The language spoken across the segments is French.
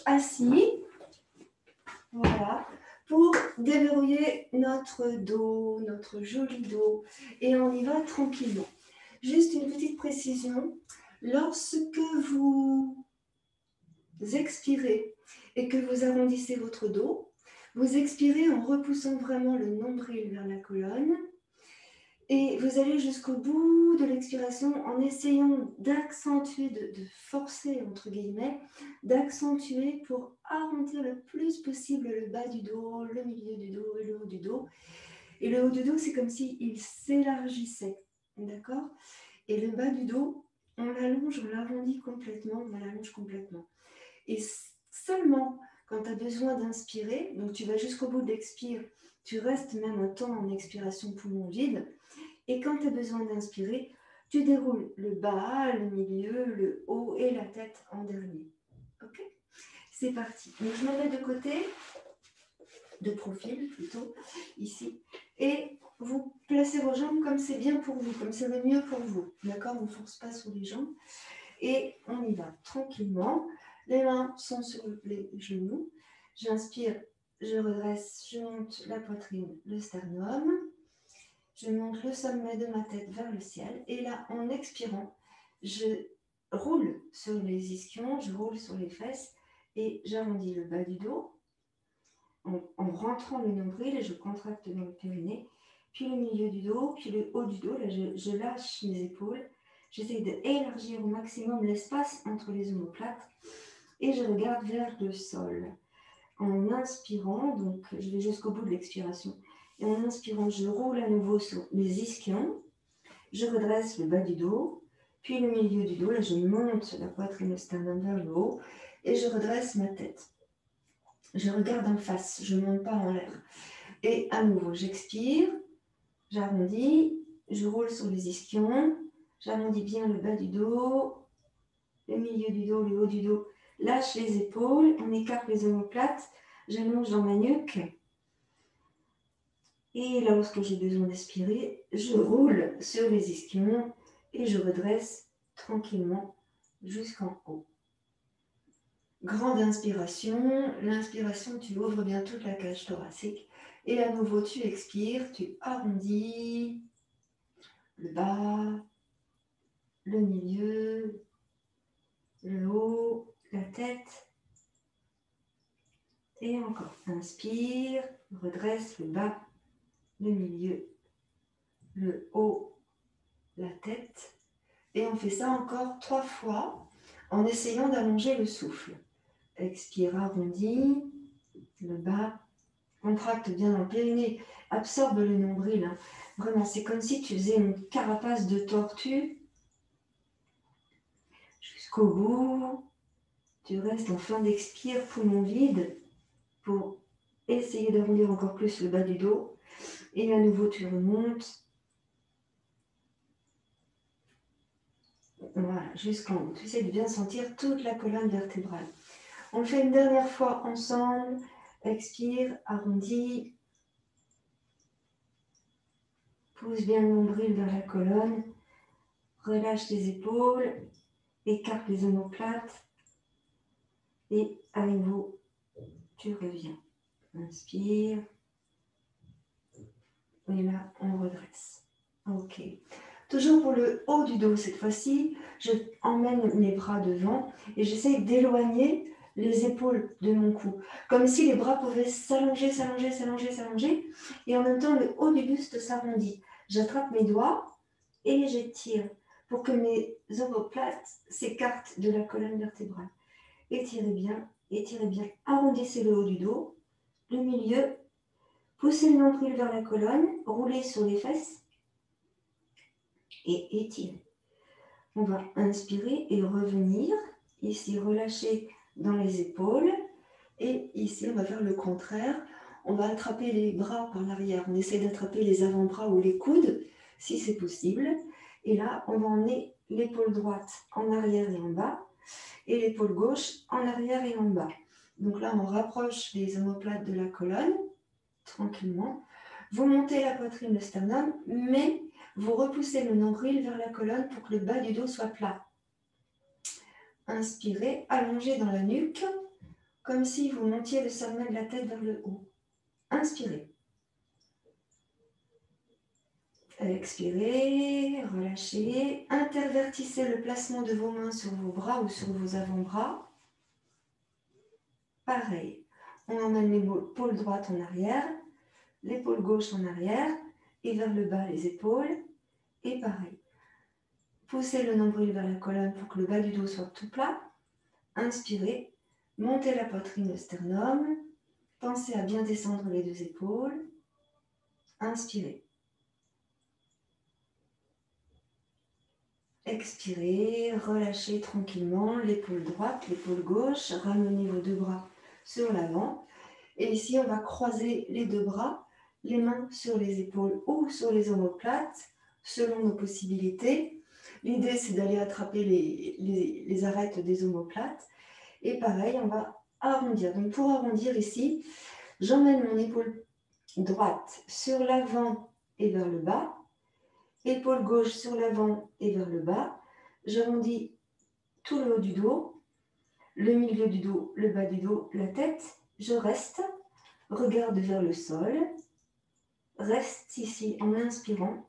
assis. Voilà. Pour déverrouiller notre dos, notre joli dos. Et on y va tranquillement. Juste une petite précision. Lorsque vous expirez et que vous arrondissez votre dos, vous expirez en repoussant vraiment le nombril vers la colonne. Et vous allez jusqu'au bout de l'expiration en essayant d'accentuer, de forcer, entre guillemets, d'accentuer pour arrondir le plus possible le bas du dos, le milieu du dos et le haut du dos. Et le haut du dos, c'est comme s'il s'élargissait, d'accord? Et le bas du dos, on l'allonge, on l'arrondit complètement, on l'allonge complètement. Et seulement quand tu as besoin d'inspirer, donc tu vas jusqu'au bout de l'expire, tu restes même un temps en expiration poumon vide. Et quand tu as besoin d'inspirer, tu déroules le bas, le milieu, le haut et la tête en dernier. Ok? C'est parti. Donc je me mets de côté, de profil plutôt, ici. Et vous placez vos jambes comme c'est bien pour vous, comme c'est le mieux pour vous. D'accord? On ne force pas sur les jambes. Et on y va tranquillement. Les mains sont sur les genoux. J'inspire, je redresse, je monte la poitrine, le sternum. Je monte le sommet de ma tête vers le ciel. Et là, en expirant, je roule sur les ischions, je roule sur les fesses et j'arrondis le bas du dos en rentrant le nombril et je contracte dans le périnée. Puis le milieu du dos, puis le haut du dos. Là, je lâche mes épaules. J'essaie d'élargir au maximum l'espace entre les omoplates et je regarde vers le sol. En inspirant, donc je vais jusqu'au bout de l'expiration. Et en inspirant, je roule à nouveau sur les ischions. Je redresse le bas du dos, puis le milieu du dos. Là, je monte la poitrine, le sternum vers le haut et je redresse ma tête. Je regarde en face, je ne monte pas en l'air. Et à nouveau, j'expire, j'arrondis, je roule sur les ischions, j'arrondis bien le bas du dos, le milieu du dos, le haut du dos. Lâche les épaules, on écarte les omoplates, j'allonge dans ma nuque. Et lorsque j'ai besoin d'expirer, je roule sur les ischions et je redresse tranquillement jusqu'en haut. Grande inspiration. L'inspiration, tu ouvres bien toute la cage thoracique. Et à nouveau, tu expires, tu arrondis le bas, le milieu, le haut, la tête. Et encore, inspire, redresse le bas, le milieu, le haut, la tête. Et on fait ça encore 3 fois en essayant d'allonger le souffle. Expire, arrondis, le bas, contracte bien dans le périnée, absorbe le nombril. Hein. Vraiment, c'est comme si tu faisais une carapace de tortue jusqu'au bout. Tu restes en fin d'expire, poumon vide, pour essayer d'arrondir encore plus le bas du dos. Et à nouveau, tu remontes. Voilà, jusqu'en haut. Tu essaies de bien sentir toute la colonne vertébrale. On le fait une dernière fois ensemble. Expire, arrondis. Pousse bien le nombril vers la colonne. Relâche les épaules. Écarte les omoplates. Et à nouveau, tu reviens. Inspire. Et là, on redresse. Ok. Toujours pour le haut du dos, cette fois-ci, je emmène mes bras devant et j'essaie d'éloigner les épaules de mon cou. Comme si les bras pouvaient s'allonger, s'allonger, s'allonger, s'allonger. Et en même temps, le haut du buste s'arrondit. J'attrape mes doigts et j'étire pour que mes omoplates s'écartent de la colonne vertébrale. Étirez bien, étirez bien. Arrondissez le haut du dos, le milieu. Poussez le nombril vers la colonne, roulez sur les fesses et étirez. On va inspirer et revenir. Ici, relâcher dans les épaules. Et ici, on va faire le contraire. On va attraper les bras par l'arrière. On essaie d'attraper les avant-bras ou les coudes, si c'est possible. Et là, on va emmener l'épaule droite en arrière et en bas. Et l'épaule gauche en arrière et en bas. Donc là, on rapproche les omoplates de la colonne, tranquillement. Vous montez la poitrine, le sternum, mais vous repoussez le nombril vers la colonne pour que le bas du dos soit plat. Inspirez, allongez dans la nuque. comme si vous montiez le sommet de la tête vers le haut. Inspirez. Expirez, relâchez. Intervertissez le placement de vos mains sur vos bras ou sur vos avant-bras. Pareil, on emmène l'épaule droite en arrière, l'épaule gauche en arrière et vers le bas les épaules. Et pareil, poussez le nombril vers la colonne pour que le bas du dos soit tout plat. Inspirez, montez la poitrine au sternum. Pensez à bien descendre les deux épaules. Inspirez. Expirez, relâchez tranquillement l'épaule droite, l'épaule gauche. Ramenez vos deux bras sur l'avant. Et ici, on va croiser les deux bras, les mains sur les épaules ou sur les omoplates, selon nos possibilités. L'idée, c'est d'aller attraper les arêtes des omoplates. Et pareil, on va arrondir. Donc, pour arrondir ici, j'emmène mon épaule droite sur l'avant et vers le bas. Épaule gauche sur l'avant et vers le bas. J'arrondis tout le haut du dos, le milieu du dos, le bas du dos, la tête. Je reste, regarde vers le sol, reste ici en inspirant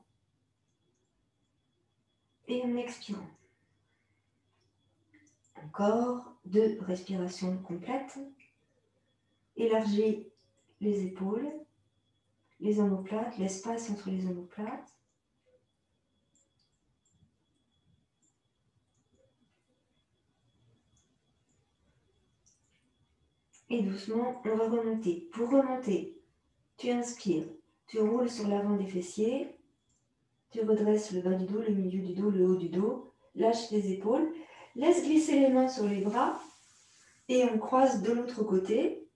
et en expirant. Encore 2 respirations complètes. Élargis les épaules, les omoplates, l'espace entre les omoplates. Et doucement, on va remonter. Pour remonter, tu inspires, tu roules sur l'avant des fessiers, tu redresses le bas du dos, le milieu du dos, le haut du dos, lâche les épaules, laisse glisser les mains sur les bras et on croise de l'autre côté,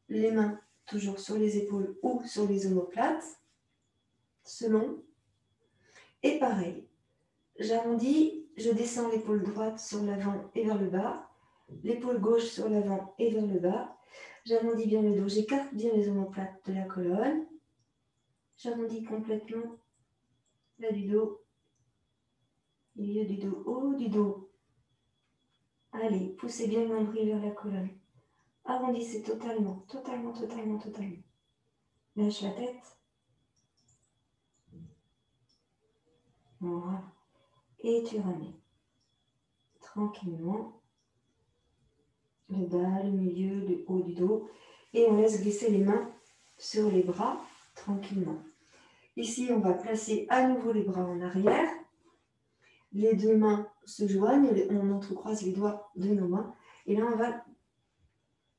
les mains toujours sur les épaules ou sur les omoplates, selon. Et pareil, j'arrondis, je descends l'épaule droite sur l'avant et vers le bas, l'épaule gauche sur l'avant et vers le bas. J'arrondis bien le dos, j'écarte bien les omoplates de la colonne. J'arrondis complètement bas du dos, milieu du dos, haut du dos. Allez, poussez bien le nombril vers la colonne. Arrondissez totalement, totalement, totalement, totalement. Lâche la tête. Voilà. Et tu ramènes. Tranquillement. Le bas, le milieu, le haut du dos. Et on laisse glisser les mains sur les bras, tranquillement. Ici, on va placer à nouveau les bras en arrière. Les deux mains se joignent, on entrecroise les doigts de nos mains. Et là, on va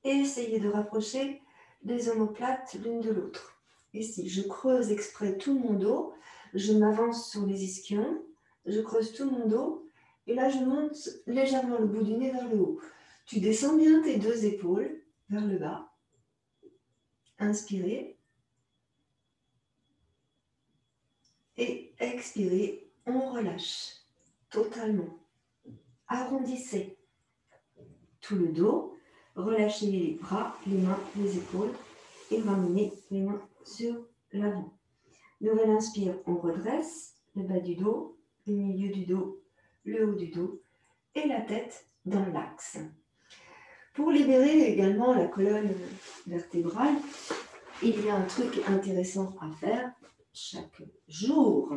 essayer de rapprocher les omoplates l'une de l'autre. Ici, je creuse exprès tout mon dos. Je m'avance sur les ischions. Je creuse tout mon dos. Et là, je monte légèrement le bout du nez vers le haut. Tu descends bien tes deux épaules vers le bas. Inspirez. Et expirez. On relâche totalement. Arrondissez tout le dos. Relâchez les bras, les mains, les épaules. Et ramenez les mains sur l'avant. Nouvelle inspire. On redresse le bas du dos, le milieu du dos, le haut du dos et la tête dans l'axe. Pour libérer également la colonne vertébrale, il y a un truc intéressant à faire chaque jour.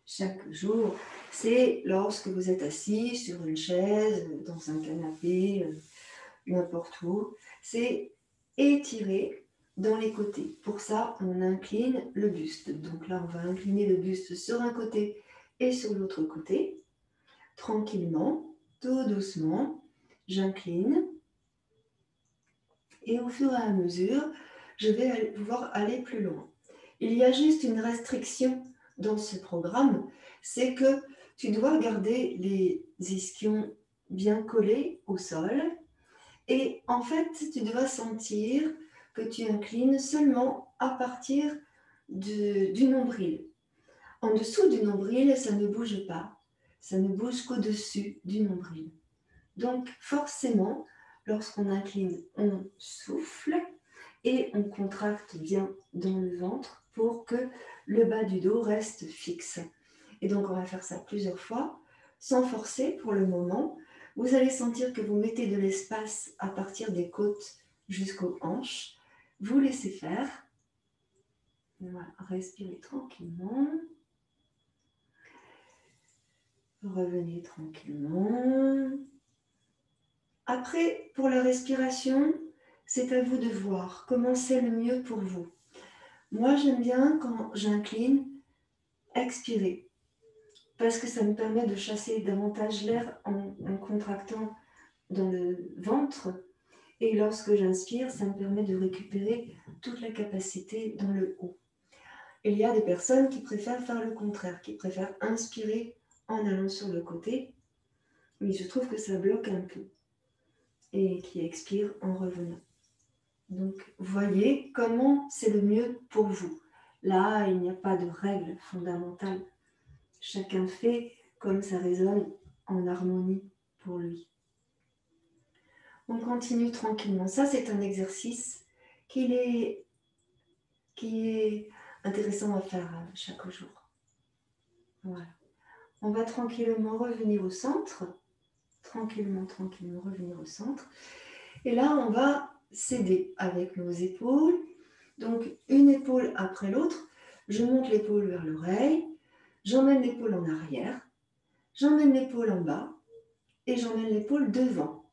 Chaque jour, c'est lorsque vous êtes assis sur une chaise, dans un canapé, n'importe où, c'est étirer dans les côtés. Pour ça, on incline le buste. Donc là, on va incliner le buste sur un côté et sur l'autre côté. Tranquillement, tout doucement, j'incline. Et au fur et à mesure, je vais pouvoir aller plus loin. Il y a juste une restriction dans ce programme, c'est que tu dois garder les ischions bien collés au sol. Et en fait, tu dois sentir que tu inclines seulement à partir du nombril. En dessous du nombril, ça ne bouge pas. Ça ne bouge qu'au-dessus du nombril. Donc, forcément, lorsqu'on incline, on souffle et on contracte bien dans le ventre pour que le bas du dos reste fixe. Et donc, on va faire ça plusieurs fois, sans forcer pour le moment. Vous allez sentir que vous mettez de l'espace à partir des côtes jusqu'aux hanches. Vous laissez faire. Voilà, respirez tranquillement. Revenez tranquillement. Après, pour la respiration, c'est à vous de voir comment c'est le mieux pour vous. Moi, j'aime bien quand j'incline, expirer, parce que ça me permet de chasser davantage l'air en contractant dans le ventre. Et lorsque j'inspire, ça me permet de récupérer toute la capacité dans le haut. Il y a des personnes qui préfèrent faire le contraire, qui préfèrent inspirer en allant sur le côté, mais je trouve que ça bloque un peu, et qui expirent en revenant. Donc, voyez comment c'est le mieux pour vous. Là, il n'y a pas de règle fondamentale. Chacun fait comme ça résonne en harmonie pour lui. On continue tranquillement. Ça, c'est un exercice qui est intéressant à faire chaque jour. Voilà. On va tranquillement revenir au centre. Tranquillement revenir au centre. Et là, on va s'aider avec nos épaules. Donc, une épaule après l'autre. Je monte l'épaule vers l'oreille. J'emmène l'épaule en arrière. J'emmène l'épaule en bas. Et j'emmène l'épaule devant.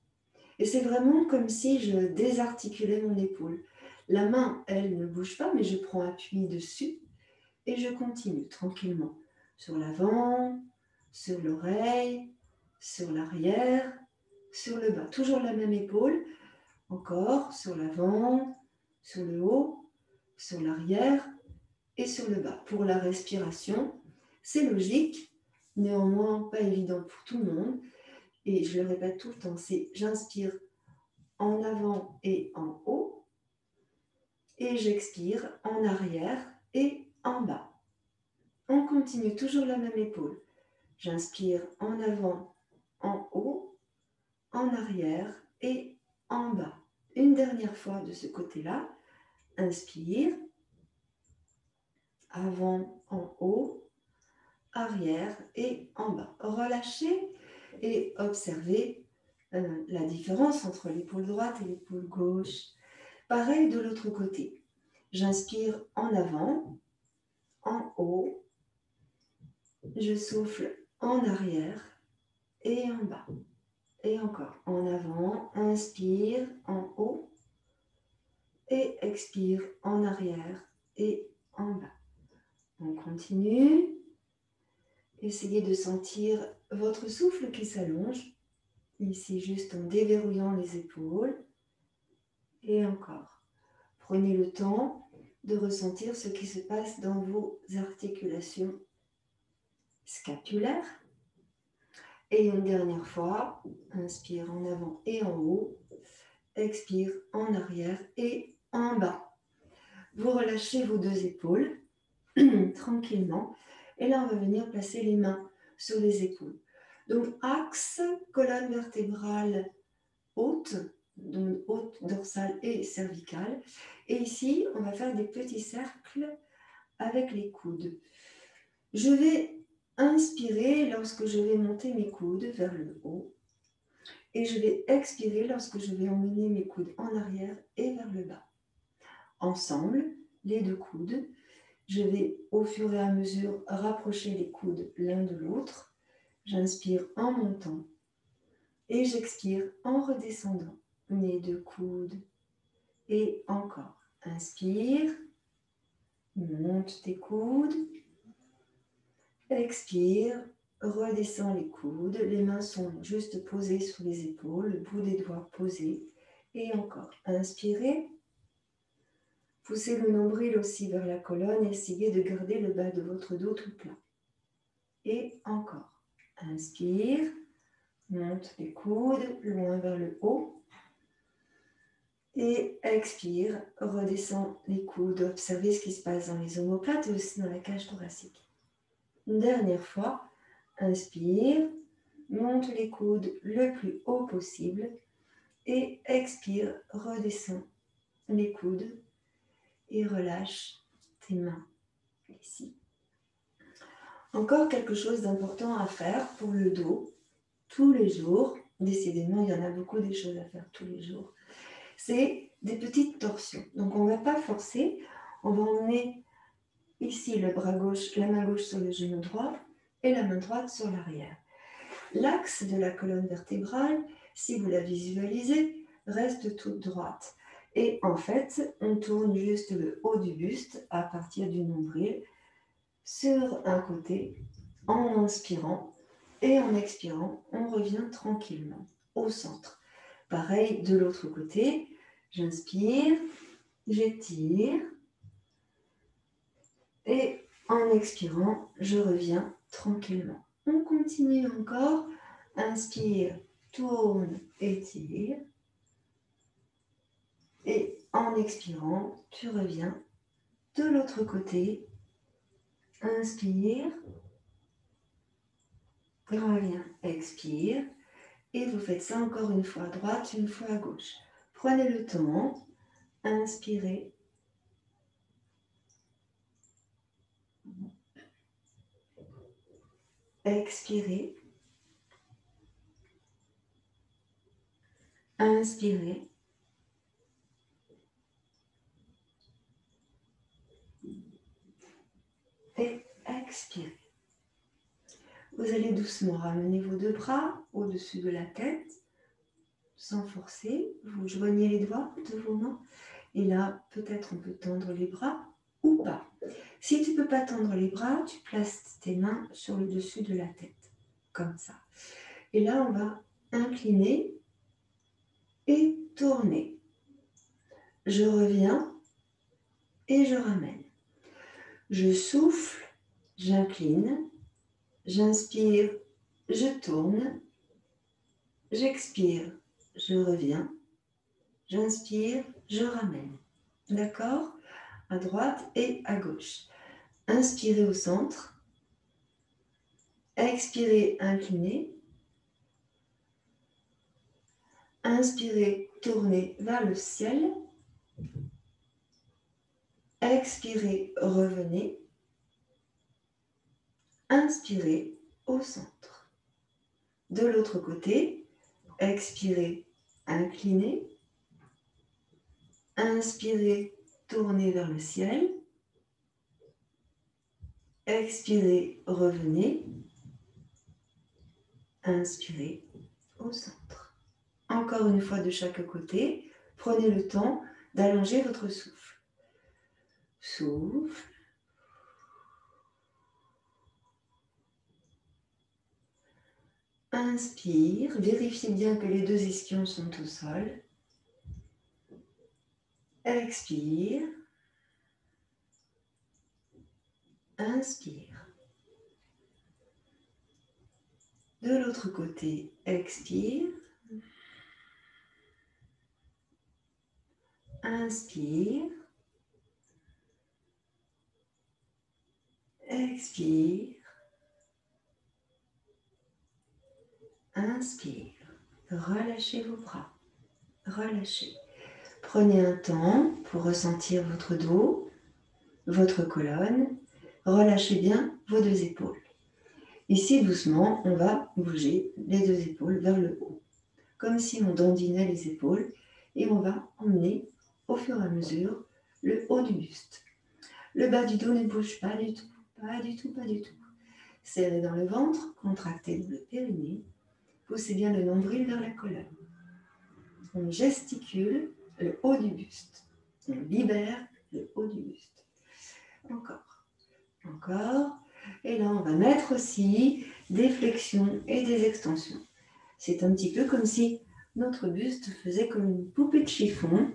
Et c'est vraiment comme si je désarticulais mon épaule. La main, elle ne bouge pas, mais je prends appui dessus. Et je continue tranquillement. Sur l'avant, sur l'oreille, sur l'arrière, sur le bas. Toujours la même épaule. Encore sur l'avant, sur le haut, sur l'arrière et sur le bas. Pour la respiration, c'est logique, néanmoins pas évident pour tout le monde. Et je le répète tout le temps, c'est j'inspire en avant et en haut et j'expire en arrière et en bas. On continue toujours la même épaule. J'inspire en avant, en haut, en arrière et en bas. Une dernière fois de ce côté-là. Inspire, avant, en haut, arrière et en bas. Relâchez et observez la différence entre l'épaule droite et l'épaule gauche. Pareil de l'autre côté. J'inspire en avant, en haut. Je souffle en arrière et en bas. Et encore, en avant, inspire, en haut. Et expire en arrière et en bas. On continue. Essayez de sentir votre souffle qui s'allonge. Ici, juste en déverrouillant les épaules. Et encore. Prenez le temps de ressentir ce qui se passe dans vos articulations scapulaires. Et une dernière fois, inspire en avant et en haut. Expire en arrière et en bas. Vous relâchez vos deux épaules tranquillement. Et là, on va venir placer les mains sur les épaules. Donc, axe, colonne vertébrale haute, donc haute, dorsale et cervicale. Et ici, on va faire des petits cercles avec les coudes. Je vais inspirer lorsque je vais monter mes coudes vers le haut. Et je vais expirer lorsque je vais emmener mes coudes en arrière et vers le bas. Ensemble, les deux coudes. Je vais au fur et à mesure rapprocher les coudes l'un de l'autre. J'inspire en montant et j'expire en redescendant. Mes deux coudes et encore. Inspire, monte tes coudes. Expire, redescends les coudes. Les mains sont juste posées sur les épaules, le bout des doigts posé. Et encore. Inspirez. Poussez le nombril aussi vers la colonne et essayez de garder le bas de votre dos tout plat. Et encore. Inspire, monte les coudes loin vers le haut. Et expire, redescends les coudes. Observez ce qui se passe dans les omoplates et aussi dans la cage thoracique. Une dernière fois. Inspire, monte les coudes le plus haut possible. Et expire, redescends les coudes. Et relâche tes mains ici. Encore quelque chose d'important à faire pour le dos tous les jours, Décidément, il y en a beaucoup des choses à faire tous les jours. C'est des petites torsions. Donc, on ne va pas forcer. On va emmener ici le bras gauche, la main gauche sur le genou droit et la main droite sur l'arrière. L'axe de la colonne vertébrale, si vous la visualisez, reste toute droite. Et en fait, on tourne juste le haut du buste à partir du nombril sur un côté en inspirant et en expirant, on revient tranquillement au centre. Pareil de l'autre côté, j'inspire, j'étire et en expirant, je reviens tranquillement. On continue encore, inspire, tourne, étire et en expirant, tu reviens de l'autre côté, inspire, reviens, expire. Et vous faites ça encore une fois à droite, une fois à gauche. Prenez le temps, inspirez. Expirez. Inspirez. Et expirez. Vous allez doucement ramener vos deux bras au-dessus de la tête, sans forcer. Vous joignez les doigts de vos mains. Et là, peut-être on peut tendre les bras ou pas. Si tu ne peux pas tendre les bras, tu places tes mains sur le dessus de la tête, comme ça. Et là, on va incliner et tourner. Je reviens et je ramène. Je souffle, j'incline, j'inspire, je tourne, j'expire, je reviens, j'inspire, je ramène. D'accord? À droite et à gauche. Inspirez au centre, expirez, inclinez, inspirez, tournez vers le ciel, expirez, revenez, inspirez au centre. De l'autre côté, expirez, inclinez, inspirez, tournez vers le ciel, expirez, revenez, inspirez au centre. Encore une fois de chaque côté, prenez le temps d'allonger votre souffle. Souffle. Inspire, vérifiez bien que les deux ischions sont au sol. Expire. Inspire. De l'autre côté, expire. Inspire. Expire. Inspire. Relâchez vos bras. Relâchez. Prenez un temps pour ressentir votre dos, votre colonne. Relâchez bien vos deux épaules. Ici, doucement, on va bouger les deux épaules vers le haut, comme si on dandinait les épaules, et on va emmener au fur et à mesure le haut du buste. Le bas du dos ne bouge pas du tout, pas du tout, pas du tout. Serrez dans le ventre, contractez dans le périnée, poussez bien le nombril vers la colonne. On gesticule le haut du buste. On libère le haut du buste. Encore, encore. Et là, on va mettre aussi des flexions et des extensions. C'est un petit peu comme si notre buste faisait comme une poupée de chiffon.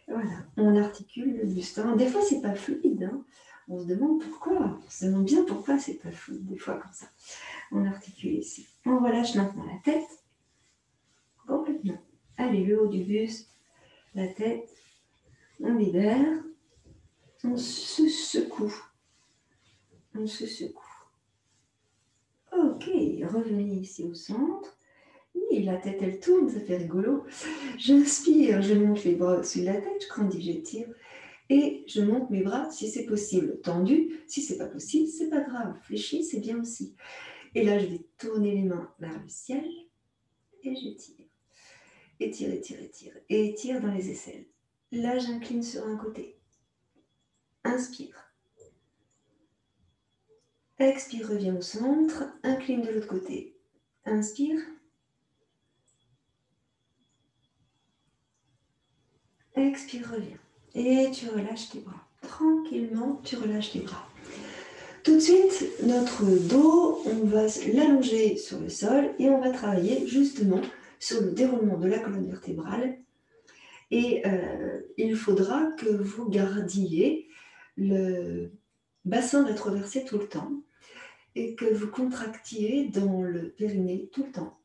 Voilà, on articule le buste. Alors, des fois, c'est pas fluide. Hein. On se demande pourquoi. On se demande bien pourquoi c'est pas fluide, des fois comme ça. On articule ici. On relâche maintenant la tête. Complètement. Allez, le haut du buste, la tête. On libère. On se secoue. On se secoue. Ok, revenez ici au centre. Oui, la tête, elle tourne, ça fait rigolo. J'inspire, je monte les bras au-dessus de la tête, je grandis, j'étire. Et je monte mes bras si c'est possible. Tendus, si c'est pas possible, c'est pas grave. Fléchis, c'est bien aussi. Et là, je vais tourner les mains vers le ciel et je tire. Étire, étire, étire. Et étire dans les aisselles. Là, j'incline sur un côté. Inspire. Expire, reviens au centre. Incline de l'autre côté. Inspire. Expire, reviens. Et tu relâches tes bras. Tranquillement, tu relâches tes bras. Tout de suite, notre dos, on va l'allonger sur le sol et on va travailler justement sur le déroulement de la colonne vertébrale. Et il faudra que vous gardiez le bassin rétroversé tout le temps et que vous contractiez dans le périnée tout le temps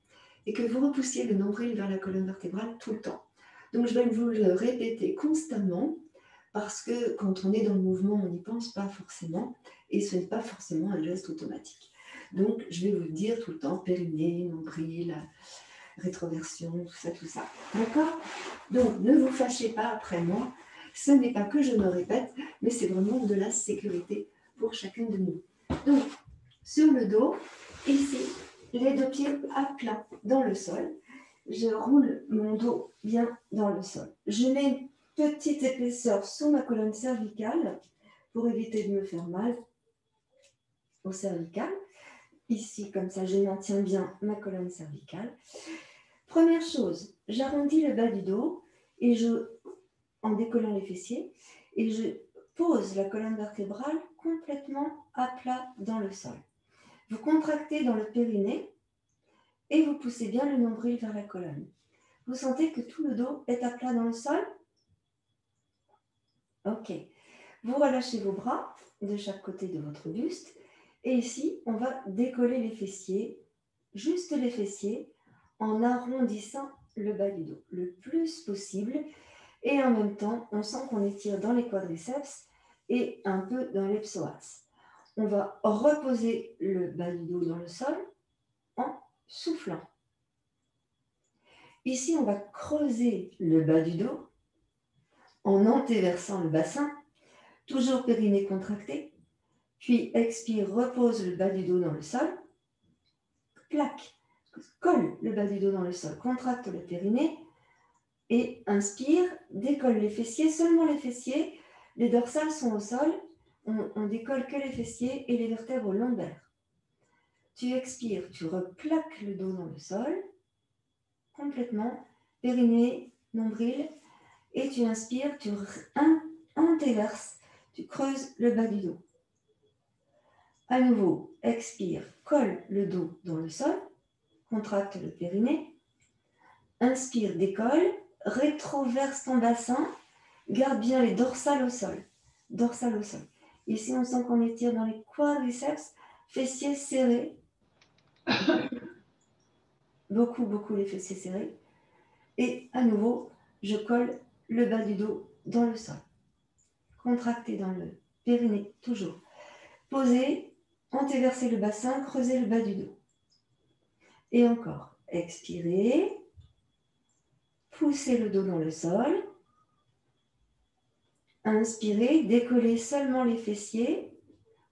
et que vous repoussiez le nombril vers la colonne vertébrale tout le temps. Donc je vais vous le répéter constamment parce que quand on est dans le mouvement, on n'y pense pas forcément et ce n'est pas forcément un geste automatique. Donc je vais vous le dire tout le temps, périnée, nombril, rétroversion, tout ça. D'accord? Donc ne vous fâchez pas après moi, ce n'est pas que je me répète, mais c'est vraiment de la sécurité pour chacun de nous. Donc sur le dos, ici, les deux pieds à plat dans le sol. Je roule mon dos bien dans le sol. Je mets une petite épaisseur sous ma colonne cervicale pour éviter de me faire mal au cervical. Ici, comme ça, je maintiens bien ma colonne cervicale. Première chose, j'arrondis le bas du dos et en décollant les fessiers et je pose la colonne vertébrale complètement à plat dans le sol. Vous contractez dans le périnée et vous poussez bien le nombril vers la colonne. Vous sentez que tout le dos est à plat dans le sol? Ok. Vous relâchez vos bras de chaque côté de votre buste. Et ici, on va décoller les fessiers, juste les fessiers, en arrondissant le bas du dos le plus possible. Et en même temps, on sent qu'on étire dans les quadriceps et un peu dans les psoas. On va reposer le bas du dos dans le sol en soufflant. Ici, on va creuser le bas du dos en antéversant le bassin, toujours périnée contracté. Puis expire, repose le bas du dos dans le sol. Plaque, colle le bas du dos dans le sol, contracte le périnée. Et inspire, décolle les fessiers, seulement les fessiers. Les dorsales sont au sol. On décolle que les fessiers et les vertèbres lombaires. Tu expires, tu replaques le dos dans le sol, complètement, périnée, nombril, et tu inspires, tu antéverses, tu creuses le bas du dos. À nouveau, expire, colle le dos dans le sol, contracte le périnée, inspire, décolle, rétroverse ton bassin, garde bien les dorsales au sol, dorsales au sol. Ici, on sent qu'on étire dans les quadriceps, fessiers serrés, beaucoup les fessiers serrés. Et à nouveau, je colle le bas du dos dans le sol. Contracté dans le périnée, toujours. Posez, antéversez le bassin, creusez le bas du dos. Et encore, expirez. Poussez le dos dans le sol. Inspirez, décollez seulement les fessiers.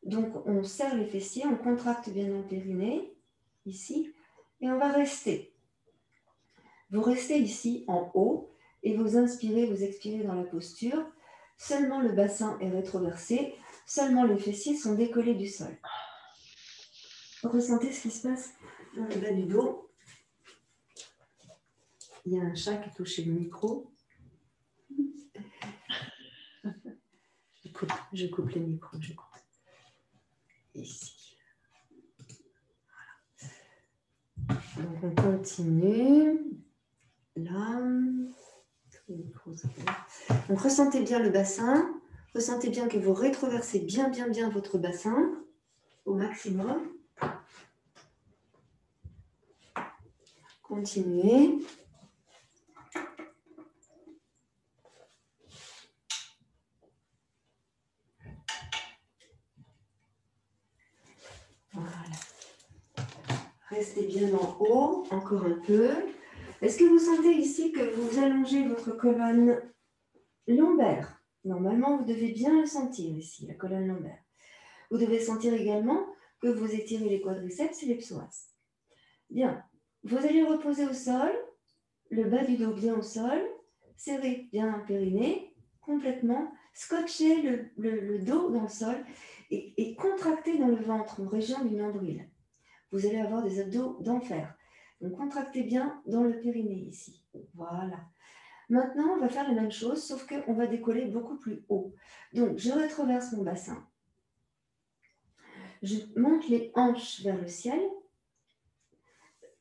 Donc, on serre les fessiers, on contracte bien le périnée, ici. Et on va rester. Vous restez ici en haut et vous inspirez, vous expirez dans la posture. Seulement le bassin est rétroversé, seulement les fessiers sont décollés du sol. Ressentez ce qui se passe dans le bas du dos. Il y a un chat qui touche le micro. Je coupe les micros, je coupe. Ici. Voilà. Donc on continue. Là. Donc ressentez bien le bassin. Ressentez bien que vous rétroversez bien votre bassin au maximum. Continuez. Voilà. Restez bien en haut, encore un peu. Est-ce que vous sentez ici que vous allongez votre colonne lombaire? Normalement, vous devez bien le sentir ici, la colonne lombaire. Vous devez sentir également que vous étirez les quadriceps et les psoas. Bien, vous allez reposer au sol, le bas du dos bien au sol, serrez bien le périnée, complètement, scotchez le dos dans le sol et contractez dans le ventre, en région du nombril. Vous allez avoir des abdos d'enfer. Donc, contractez bien dans le périnée ici. Voilà. Maintenant, on va faire la même chose, sauf qu'on va décoller beaucoup plus haut. Donc, je rétroverse mon bassin. Je monte les hanches vers le ciel.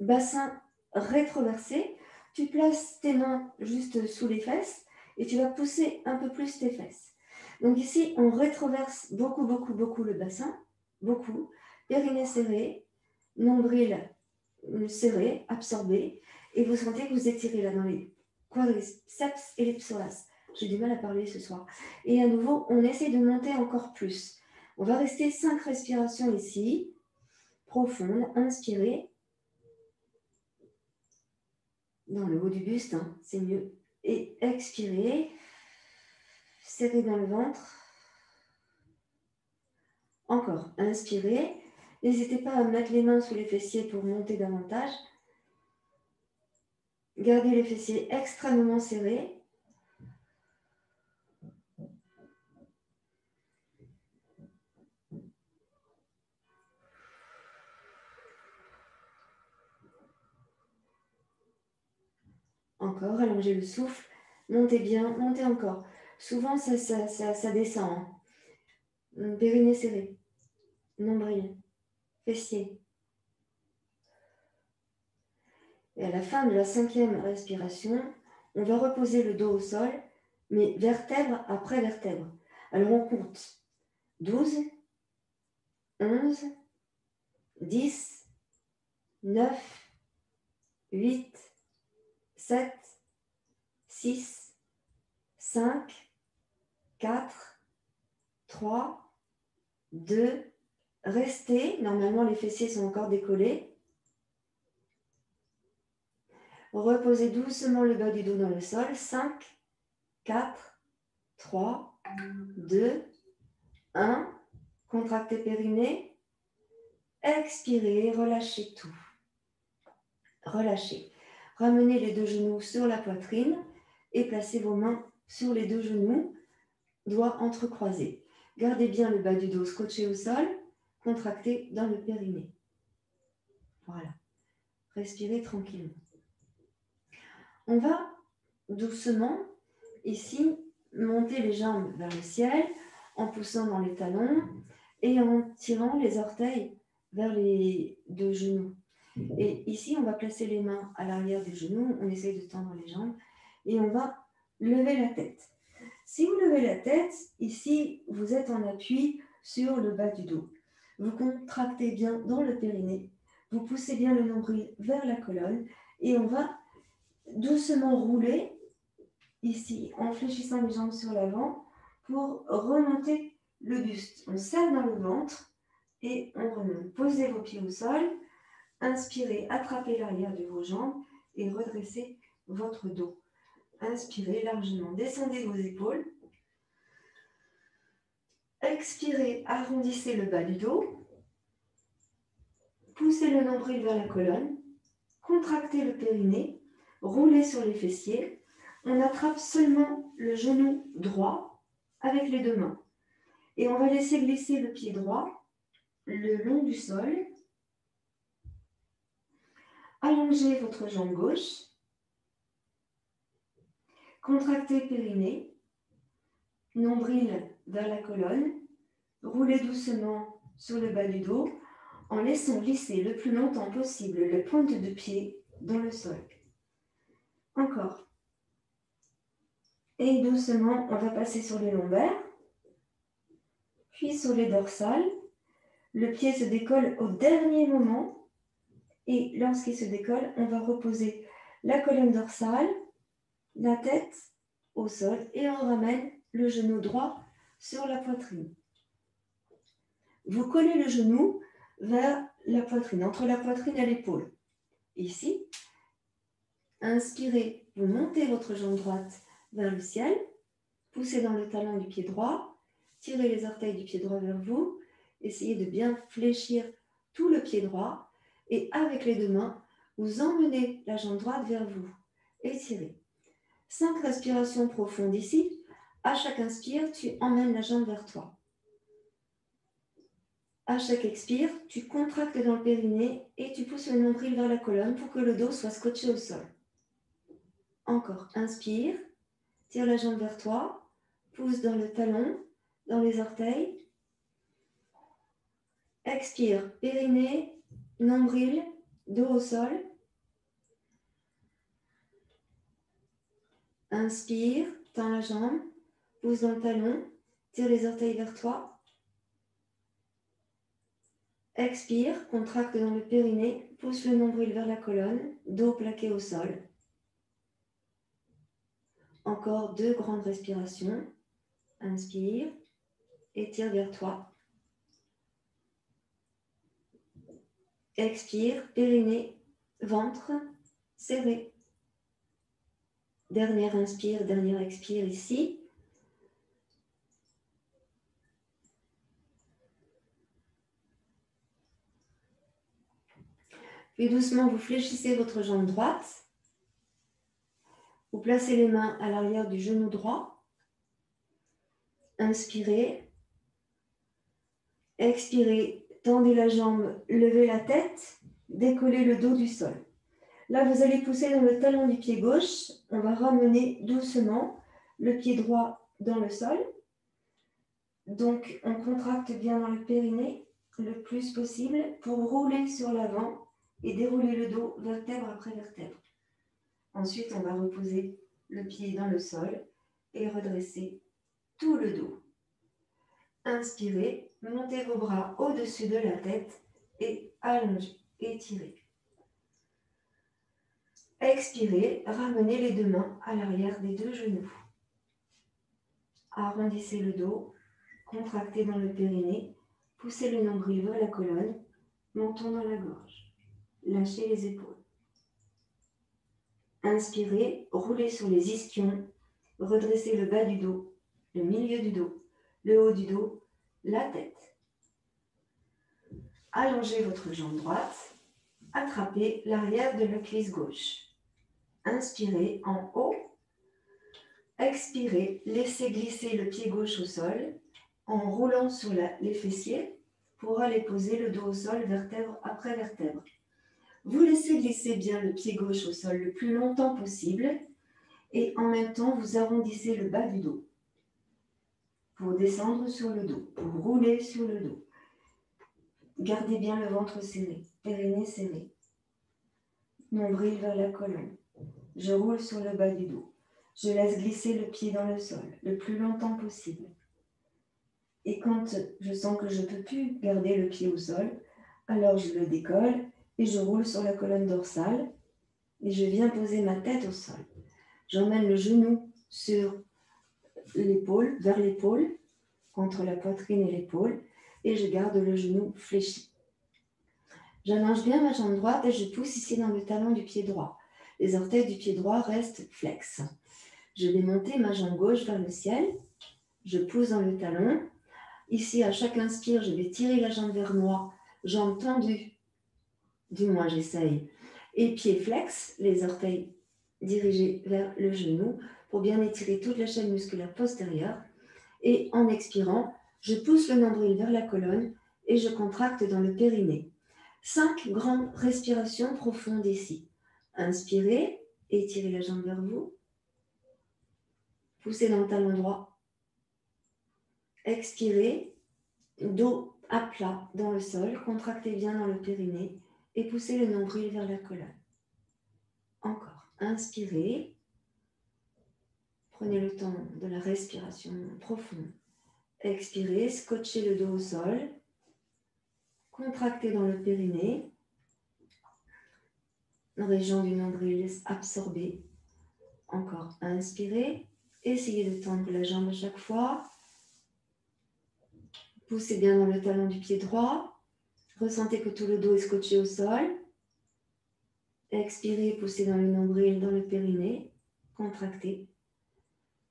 Bassin rétroversé. Tu places tes mains juste sous les fesses et tu vas pousser un peu plus tes fesses. Donc ici, on rétroverse beaucoup, beaucoup, beaucoup le bassin. Beaucoup. Périnée serré. Nombril serré, absorbé. Et vous sentez que vous étirez là dans les quadriceps et les psoas. J'ai du mal à parler ce soir. Et à nouveau, on essaie de monter encore plus. On va rester 5 respirations ici. Profondes. Inspirez. Dans le haut du buste, hein, c'est mieux. Et expirez. Serrez dans le ventre. Encore. Inspirez. N'hésitez pas à mettre les mains sous les fessiers pour monter davantage. Gardez les fessiers extrêmement serrés. Encore, allongez le souffle. Montez bien, montez encore. Souvent, ça descend. Hein. Périnée serré. Nombril. Fessier. Et à la fin de la 5e respiration, on va reposer le dos au sol, mais vertèbre après vertèbre. Alors on compte 12, 11, 10, 9, 8, 7, 6, 5, 4, 3, 2, restez. Normalement, les fessiers sont encore décollés. Reposez doucement le bas du dos dans le sol. 5, 4, 3, 2, 1. Contractez périnée. Expirez, relâchez tout. Relâchez. Ramenez les 2 genoux sur la poitrine et placez vos mains sur les 2 genoux, doigts entrecroisés. Gardez bien le bas du dos scotché au sol, contractez dans le périnée. Voilà. Respirez tranquillement. On va doucement, ici, monter les jambes vers le ciel en poussant dans les talons et en tirant les orteils vers les 2 genoux. Et ici, on va placer les mains à l'arrière des genoux, on essaye de tendre les jambes et on va lever la tête. Si vous levez la tête, ici, vous êtes en appui sur le bas du dos. Vous contractez bien dans le périnée, vous poussez bien le nombril vers la colonne et on va doucement rouler ici en fléchissant les jambes sur l'avant pour remonter le buste. On serre dans le ventre et on remonte. Posez vos pieds au sol, inspirez, attrapez l'arrière de vos jambes et redressez votre dos. Inspirez largement, descendez vos épaules. Expirez, arrondissez le bas du dos. Poussez le nombril vers la colonne. Contractez le périnée. Roulez sur les fessiers. On attrape seulement le genou droit avec les 2 mains. Et on va laisser glisser le pied droit le long du sol. Allongez votre jambe gauche. Contractez périnée. Nombril vers la colonne. Roulez doucement sur le bas du dos en laissant glisser le plus longtemps possible la pointe de pied dans le sol. Encore. Et doucement, on va passer sur les lombaires, puis sur les dorsales. Le pied se décolle au dernier moment et lorsqu'il se décolle, on va reposer la colonne dorsale, la tête au sol et on ramène le genou droit sur la poitrine. Vous collez le genou vers la poitrine, entre la poitrine et l'épaule. Ici, inspirez, vous montez votre jambe droite vers le ciel, poussez dans le talon du pied droit, tirez les orteils du pied droit vers vous essayez de bien fléchir tout le pied droit et avec les deux mains, vous emmenez la jambe droite vers vous. Étirez. 5 respirations profondes ici. À chaque inspire, tu emmènes la jambe vers toi. À chaque expire, tu contractes dans le périnée et tu pousses le nombril vers la colonne pour que le dos soit scotché au sol. Encore, inspire, tire la jambe vers toi, pousse dans le talon, dans les orteils. Expire, périnée, nombril, dos au sol. Inspire, tends la jambe, pousse dans le talon, tire les orteils vers toi. Expire, contracte dans le périnée, pousse le nombril vers la colonne, dos plaqué au sol. Encore 2 grandes respirations. Inspire, étire vers toi. Expire, périnée, ventre, serré. Dernière inspire, dernière expire ici. Puis doucement, vous fléchissez votre jambe droite. Vous placez les mains à l'arrière du genou droit. Inspirez. Expirez, tendez la jambe, levez la tête, décollez le dos du sol. Là, vous allez pousser dans le talon du pied gauche. On va ramener doucement le pied droit dans le sol. Donc, on contracte bien dans le périnée le plus possible pour rouler sur l'avant et dérouler le dos vertèbre après vertèbre. Ensuite, on va reposer le pied dans le sol et redresser tout le dos. Inspirez, montez vos bras au-dessus de la tête et allongez, étirez. Expirez, ramenez les deux mains à l'arrière des deux genoux. Arrondissez le dos, contractez dans le périnée, poussez le nombril vers la colonne, montons dans la gorge. Lâchez les épaules. Inspirez, roulez sur les ischions, redressez le bas du dos, le milieu du dos, le haut du dos, la tête. Allongez votre jambe droite, attrapez l'arrière de la cuisse gauche. Inspirez en haut. Expirez, laissez glisser le pied gauche au sol en roulant sur les fessiers pour aller poser le dos au sol vertèbre après vertèbre. Vous laissez glisser bien le pied gauche au sol le plus longtemps possible et en même temps vous arrondissez le bas du dos pour descendre sur le dos, pour rouler sur le dos. Gardez bien le ventre serré, périnée serré, nombril vers la colonne. Je roule sur le bas du dos. Je laisse glisser le pied dans le sol le plus longtemps possible. Et quand je sens que je ne peux plus garder le pied au sol, alors je le décolle et je roule sur la colonne dorsale et je viens poser ma tête au sol. J'emmène le genou sur l'épaule, vers l'épaule, entre la poitrine et l'épaule, et je garde le genou fléchi. J'allonge bien ma jambe droite et je pousse ici dans le talon du pied droit. Les orteils du pied droit restent flex. Je vais monter ma jambe gauche vers le ciel. Je pousse dans le talon. Ici, à chaque inspire, je vais tirer la jambe vers moi, jambe tendue. Du moins, j'essaye. Et pied flex, les orteils dirigés vers le genou pour bien étirer toute la chaîne musculaire postérieure. Et en expirant, je pousse le nombril vers la colonne et je contracte dans le périnée. 5 grandes respirations profondes ici. Inspirez, étirez la jambe vers vous. Poussez dans le talon droit. Expirez, dos à plat dans le sol, contractez bien dans le périnée et poussez le nombril vers la colonne. Encore, inspirez. Prenez le temps de la respiration profonde. Expirez, scotchez le dos au sol. Contractez dans le périnée. Région du nombril absorbée. Encore, inspirez. Essayez de tendre la jambe à chaque fois. Poussez bien dans le talon du pied droit. Ressentez que tout le dos est scotché au sol. Expirez, poussez dans le nombril, dans le périnée. Contractez.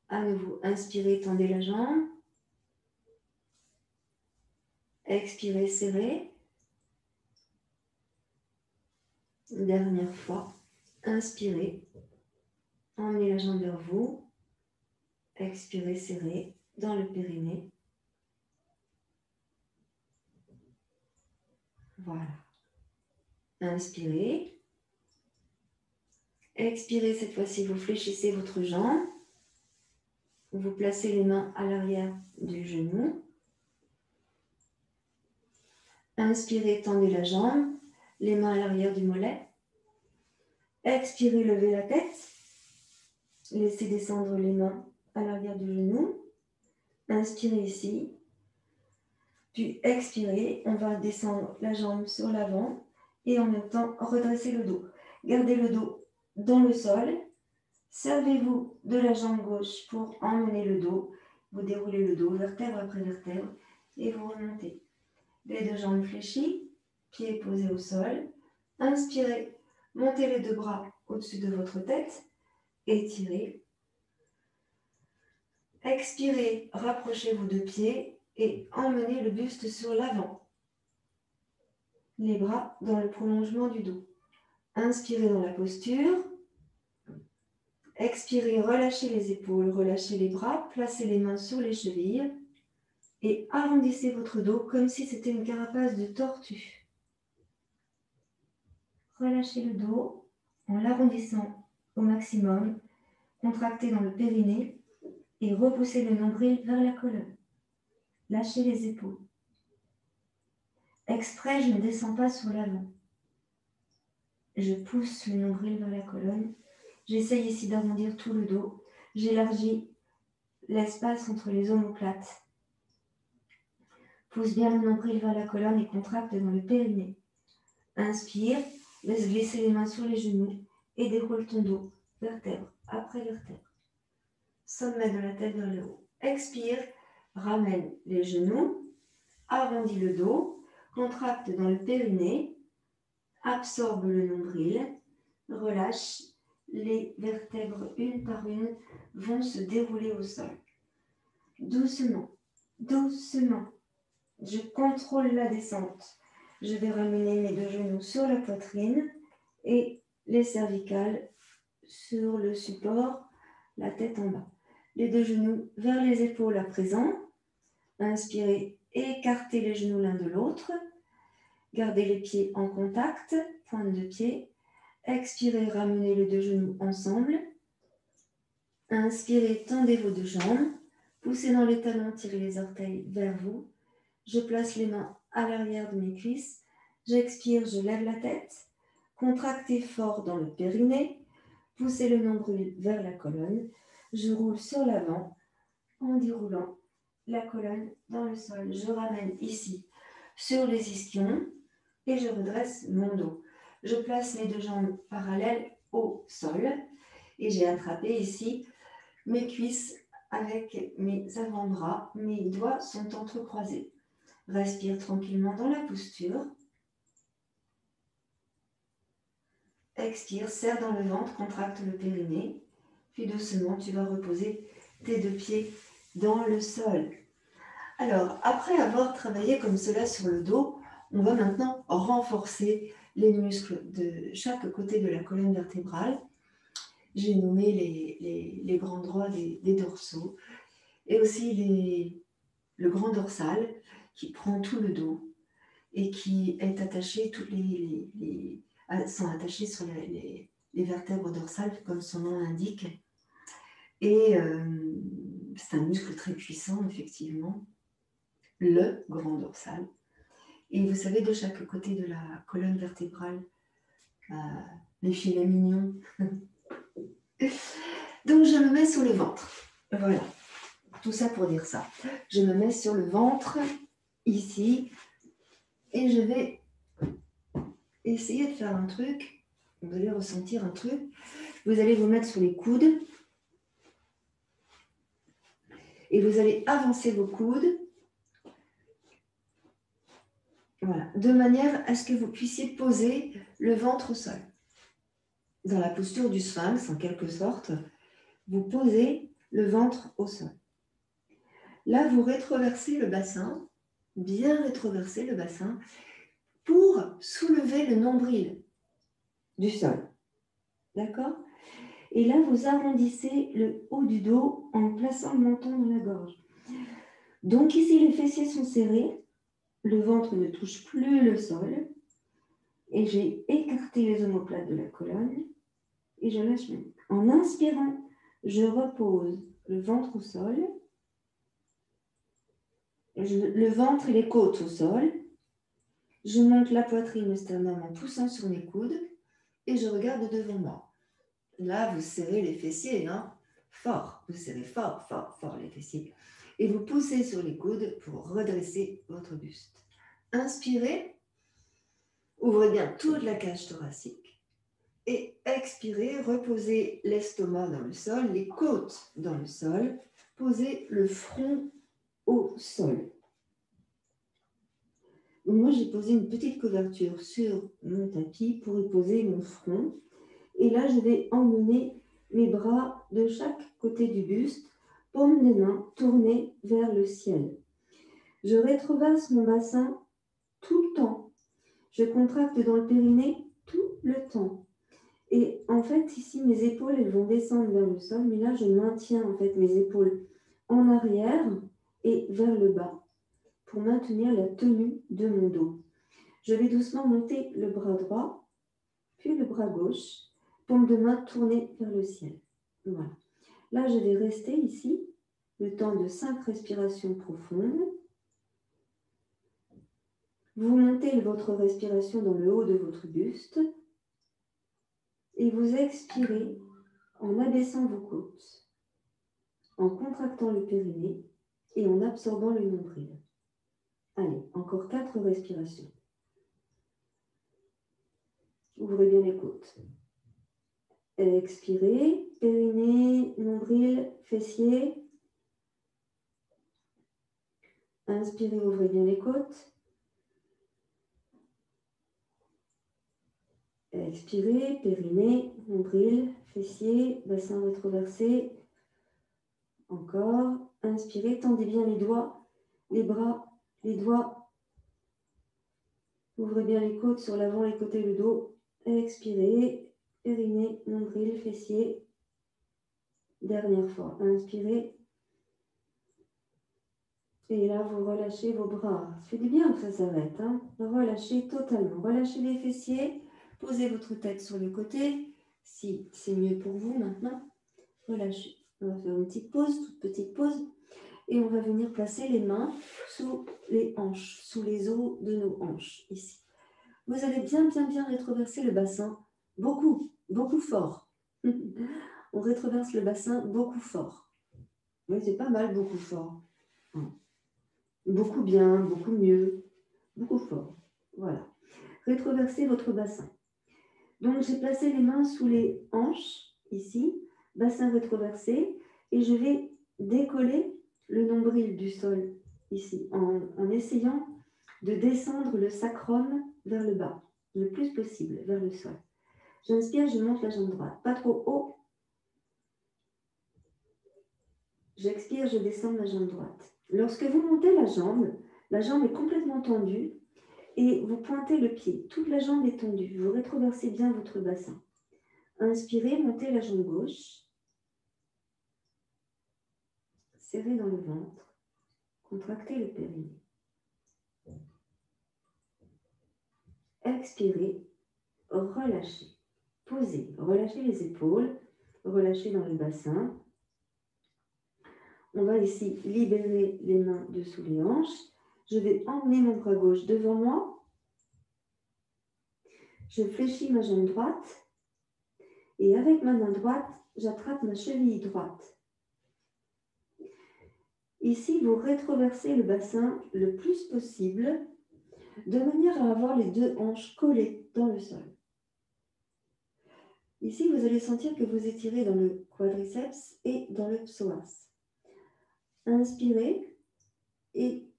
À nouveau, inspirez, tendez la jambe. Expirez, serrez. Dernière fois. Inspirez. Emmenez la jambe vers vous. Expirez, serrez dans le périnée. Voilà. Inspirez. Expirez, cette fois-ci, vous fléchissez votre jambe. Vous placez les mains à l'arrière du genou. Inspirez, tendez la jambe. Les mains à l'arrière du mollet. Expirez, levez la tête. Laissez descendre les mains à l'arrière du genou. Inspirez ici. Puis expirez, on va descendre la jambe sur l'avant et en même temps redresser le dos. Gardez le dos dans le sol. Servez-vous de la jambe gauche pour emmener le dos. Vous déroulez le dos, vertèbre après vertèbre, et vous remontez. Les deux jambes fléchies, pieds posés au sol. Inspirez, montez les deux bras au-dessus de votre tête. Étirez. Expirez, rapprochez vos deux pieds et emmenez le buste sur l'avant. Les bras dans le prolongement du dos. Inspirez dans la posture. Expirez, relâchez les épaules, relâchez les bras, placez les mains sur les chevilles et arrondissez votre dos comme si c'était une carapace de tortue. Relâchez le dos en l'arrondissant au maximum, contractez dans le périnée et repoussez le nombril vers la colonne. Lâchez les épaules. Exprès, je ne descends pas sur l'avant. Je pousse le nombril vers la colonne. J'essaye ici d'arrondir tout le dos. J'élargis l'espace entre les omoplates. Pousse bien le nombril vers la colonne et contracte dans le périnée. Inspire, laisse glisser les mains sur les genoux et déroule ton dos, vertèbre après vertèbre. Sommet de la tête vers le haut. Expire, ramène les genoux, arrondis le dos, contracte dans le périnée, absorbe le nombril, relâche, les vertèbres une par une vont se dérouler au sol. Doucement, doucement, je contrôle la descente. Je vais ramener mes deux genoux sur la poitrine et les cervicales sur le support, la tête en bas. Les deux genoux vers les épaules à présent. Inspirez, écartez les genoux l'un de l'autre. Gardez les pieds en contact, pointe de pied. Expirez, ramenez les deux genoux ensemble. Inspirez, tendez vos deux jambes. Poussez dans les talons, tirez les orteils vers vous. Je place les mains à l'arrière de mes cuisses. J'expire, je lève la tête. Contractez fort dans le périnée. Poussez le nombril vers la colonne. Je roule sur l'avant en déroulant la colonne dans le sol. Je ramène ici sur les ischions et je redresse mon dos. Je place mes deux jambes parallèles au sol et j'ai attrapé ici mes cuisses avec mes avant-bras. Mes doigts sont entrecroisés. Respire tranquillement dans la posture. Expire, serre dans le ventre, contracte le périnée. Puis doucement, tu vas reposer tes deux pieds dans le sol. Alors, après avoir travaillé comme cela sur le dos, on va maintenant renforcer les muscles de chaque côté de la colonne vertébrale. J'ai nommé les grands droits des dorsaux et aussi le grand dorsal qui prend tout le dos et qui est attaché, sont attachés sur les vertèbres dorsales comme son nom l'indique. Et c'est un muscle très puissant, effectivement, le grand dorsal. Et vous savez, de chaque côté de la colonne vertébrale, les filets mignons. Donc, je me mets sur le ventre. Voilà. Tout ça pour dire ça. Je me mets sur le ventre, ici, et je vais essayer de faire un truc. Vous allez ressentir un truc. Vous allez vous mettre sur les coudes. Et vous allez avancer vos coudes. Voilà, de manière à ce que vous puissiez poser le ventre au sol. Dans la posture du sphinx, en quelque sorte, vous posez le ventre au sol. Là, vous rétroversez le bassin bien rétroverser le bassin pour soulever le nombril du sol. D'accord? Et là, vous arrondissez le haut du dos en plaçant le menton dans la gorge. Donc ici, les fessiers sont serrés, le ventre ne touche plus le sol, et j'ai écarté les omoplates de la colonne, et je lâche ma nuque. En inspirant, je repose le ventre au sol, le ventre et les côtes au sol. Je monte la poitrine, le sternum en poussant sur mes coudes, et je regarde devant moi. Là, vous serrez les fessiers, hein, fort. Vous serrez fort, fort, fort les fessiers. Et vous poussez sur les coudes pour redresser votre buste. Inspirez, ouvrez bien toute la cage thoracique. Et expirez, reposez l'estomac dans le sol, les côtes dans le sol. Posez le front au sol. Donc moi, j'ai posé une petite couverture sur mon tapis pour y poser mon front. Et là, je vais emmener mes bras de chaque côté du buste, paume des mains tournées vers le ciel. Je rétroverse mon bassin tout le temps. Je contracte dans le périnée tout le temps. Et en fait, ici, mes épaules, elles vont descendre vers le sol, mais là, je maintiens en fait mes épaules en arrière et vers le bas pour maintenir la tenue de mon dos. Je vais doucement monter le bras droit, puis le bras gauche, paume de main tournée vers le ciel. Voilà. Là, je vais rester ici, le temps de 5 respirations profondes. Vous montez votre respiration dans le haut de votre buste et vous expirez en abaissant vos côtes, en contractant le périnée et en absorbant le nombril. Allez, encore 4 respirations. Ouvrez bien les côtes. Expirez, périnée, nombril, fessier. Inspirez, ouvrez bien les côtes. Expirez, périnée, nombril, fessier, bassin rétroversé. Encore. Inspirez, tendez bien les doigts, les bras, les doigts. Ouvrez bien les côtes sur l'avant, les côtés, le dos. Expirez, périnée, nombril, fessier. Dernière fois. Inspirez. Et là, vous relâchez vos bras. Ça fait du bien que ça s'arrête. Hein. Relâchez totalement. Relâchez les fessiers. Posez votre tête sur le côté. Si c'est mieux pour vous maintenant, relâchez. On va faire une petite pause, toute petite pause. Et on va venir placer les mains sous les hanches, sous les os de nos hanches, ici. Vous allez bien, bien, bien rétroverser le bassin. Beaucoup, beaucoup fort. On rétroverse le bassin beaucoup fort. Oui, c'est pas mal, beaucoup fort. Beaucoup bien, beaucoup mieux, beaucoup fort. Voilà. Rétroversez votre bassin. Donc, j'ai placé les mains sous les hanches, ici, bassin rétroversé, et je vais décoller le nombril du sol, ici, en essayant de descendre le sacrum vers le bas, le plus possible, vers le sol. J'inspire, je monte la jambe droite, pas trop haut. J'expire, je descends la jambe droite. Lorsque vous montez la jambe est complètement tendue et vous pointez le pied. Toute la jambe est tendue. Vous rétroversez bien votre bassin. Inspirez, montez la jambe gauche. Serrez dans le ventre. Contractez le périnée. Expirez, relâchez. Posez, relâchez les épaules, relâchez dans le bassin. On va ici libérer les mains dessous les hanches. Je vais emmener mon bras gauche devant moi. Je fléchis ma jambe droite. Et avec ma main droite, j'attrape ma cheville droite. Ici, vous rétroversez le bassin le plus possible, de manière à avoir les deux hanches collées dans le sol. Ici, vous allez sentir que vous étirez dans le quadriceps et dans le psoas. Inspirez et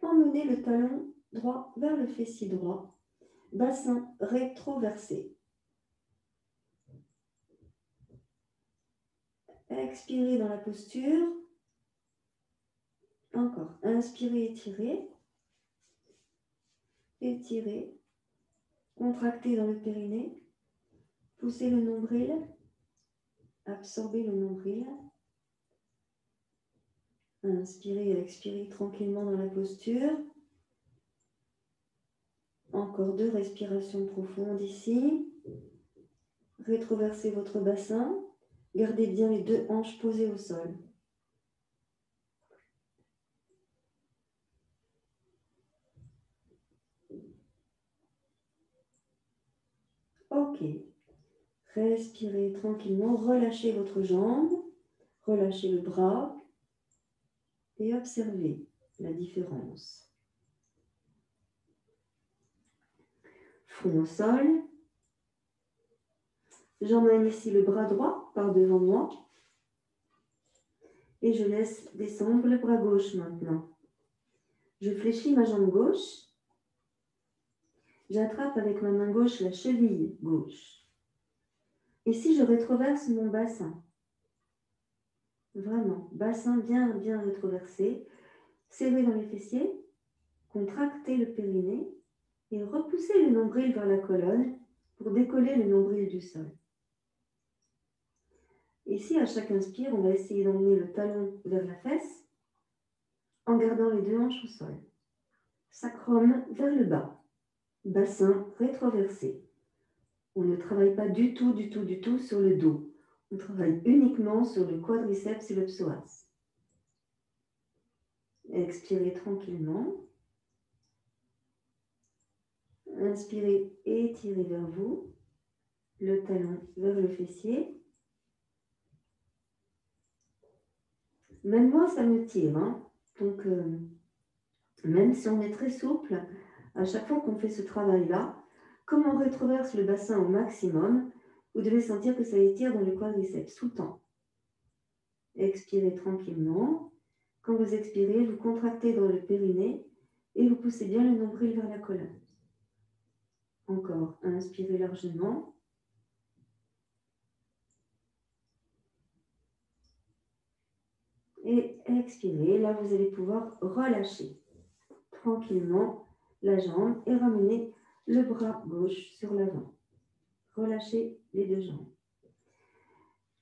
emmenez le talon droit vers le fessier droit, bassin rétroversé. Expirez dans la posture. Encore. Inspirez, étirez. étirez, contractez dans le périnée, poussez le nombril, absorbez le nombril. Inspirez et expirez tranquillement dans la posture. Encore 2 respirations profondes ici. Rétroversez votre bassin. Gardez bien les 2 hanches posées au sol. Ok. Respirez tranquillement. Relâchez votre jambe. Relâchez le bras. Et observez la différence. Front au sol. J'emmène ici le bras droit par devant moi. Et je laisse descendre le bras gauche maintenant. Je fléchis ma jambe gauche. J'attrape avec ma main gauche la cheville gauche. Ici, je rétroverse mon bassin. Vraiment, bassin bien rétroversé. Serrez dans les fessiers. Contractez le périnée. Et repoussez le nombril vers la colonne pour décoller le nombril du sol. Ici, à chaque inspire, on va essayer d'emmener le talon vers la fesse en gardant les 2 hanches au sol. Sacrum vers le bas. Bassin rétroversé. On ne travaille pas du tout sur le dos. On travaille uniquement sur le quadriceps et le psoas. Expirez tranquillement. Inspirez et étirez vers vous. Le talon vers le fessier. Même moi, ça me tire. Donc, même si on est très souple, à chaque fois qu'on fait ce travail-là, comme on rétroverse le bassin au maximum, vous devez sentir que ça étire dans le quadriceps tout le temps. Expirez tranquillement. Quand vous expirez, vous contractez dans le périnée et vous poussez bien le nombril vers la colonne. Encore, inspirez largement. Et expirez. Là, vous allez pouvoir relâcher tranquillement la jambe et ramener le bras gauche sur l'avant. Relâchez les 2 jambes.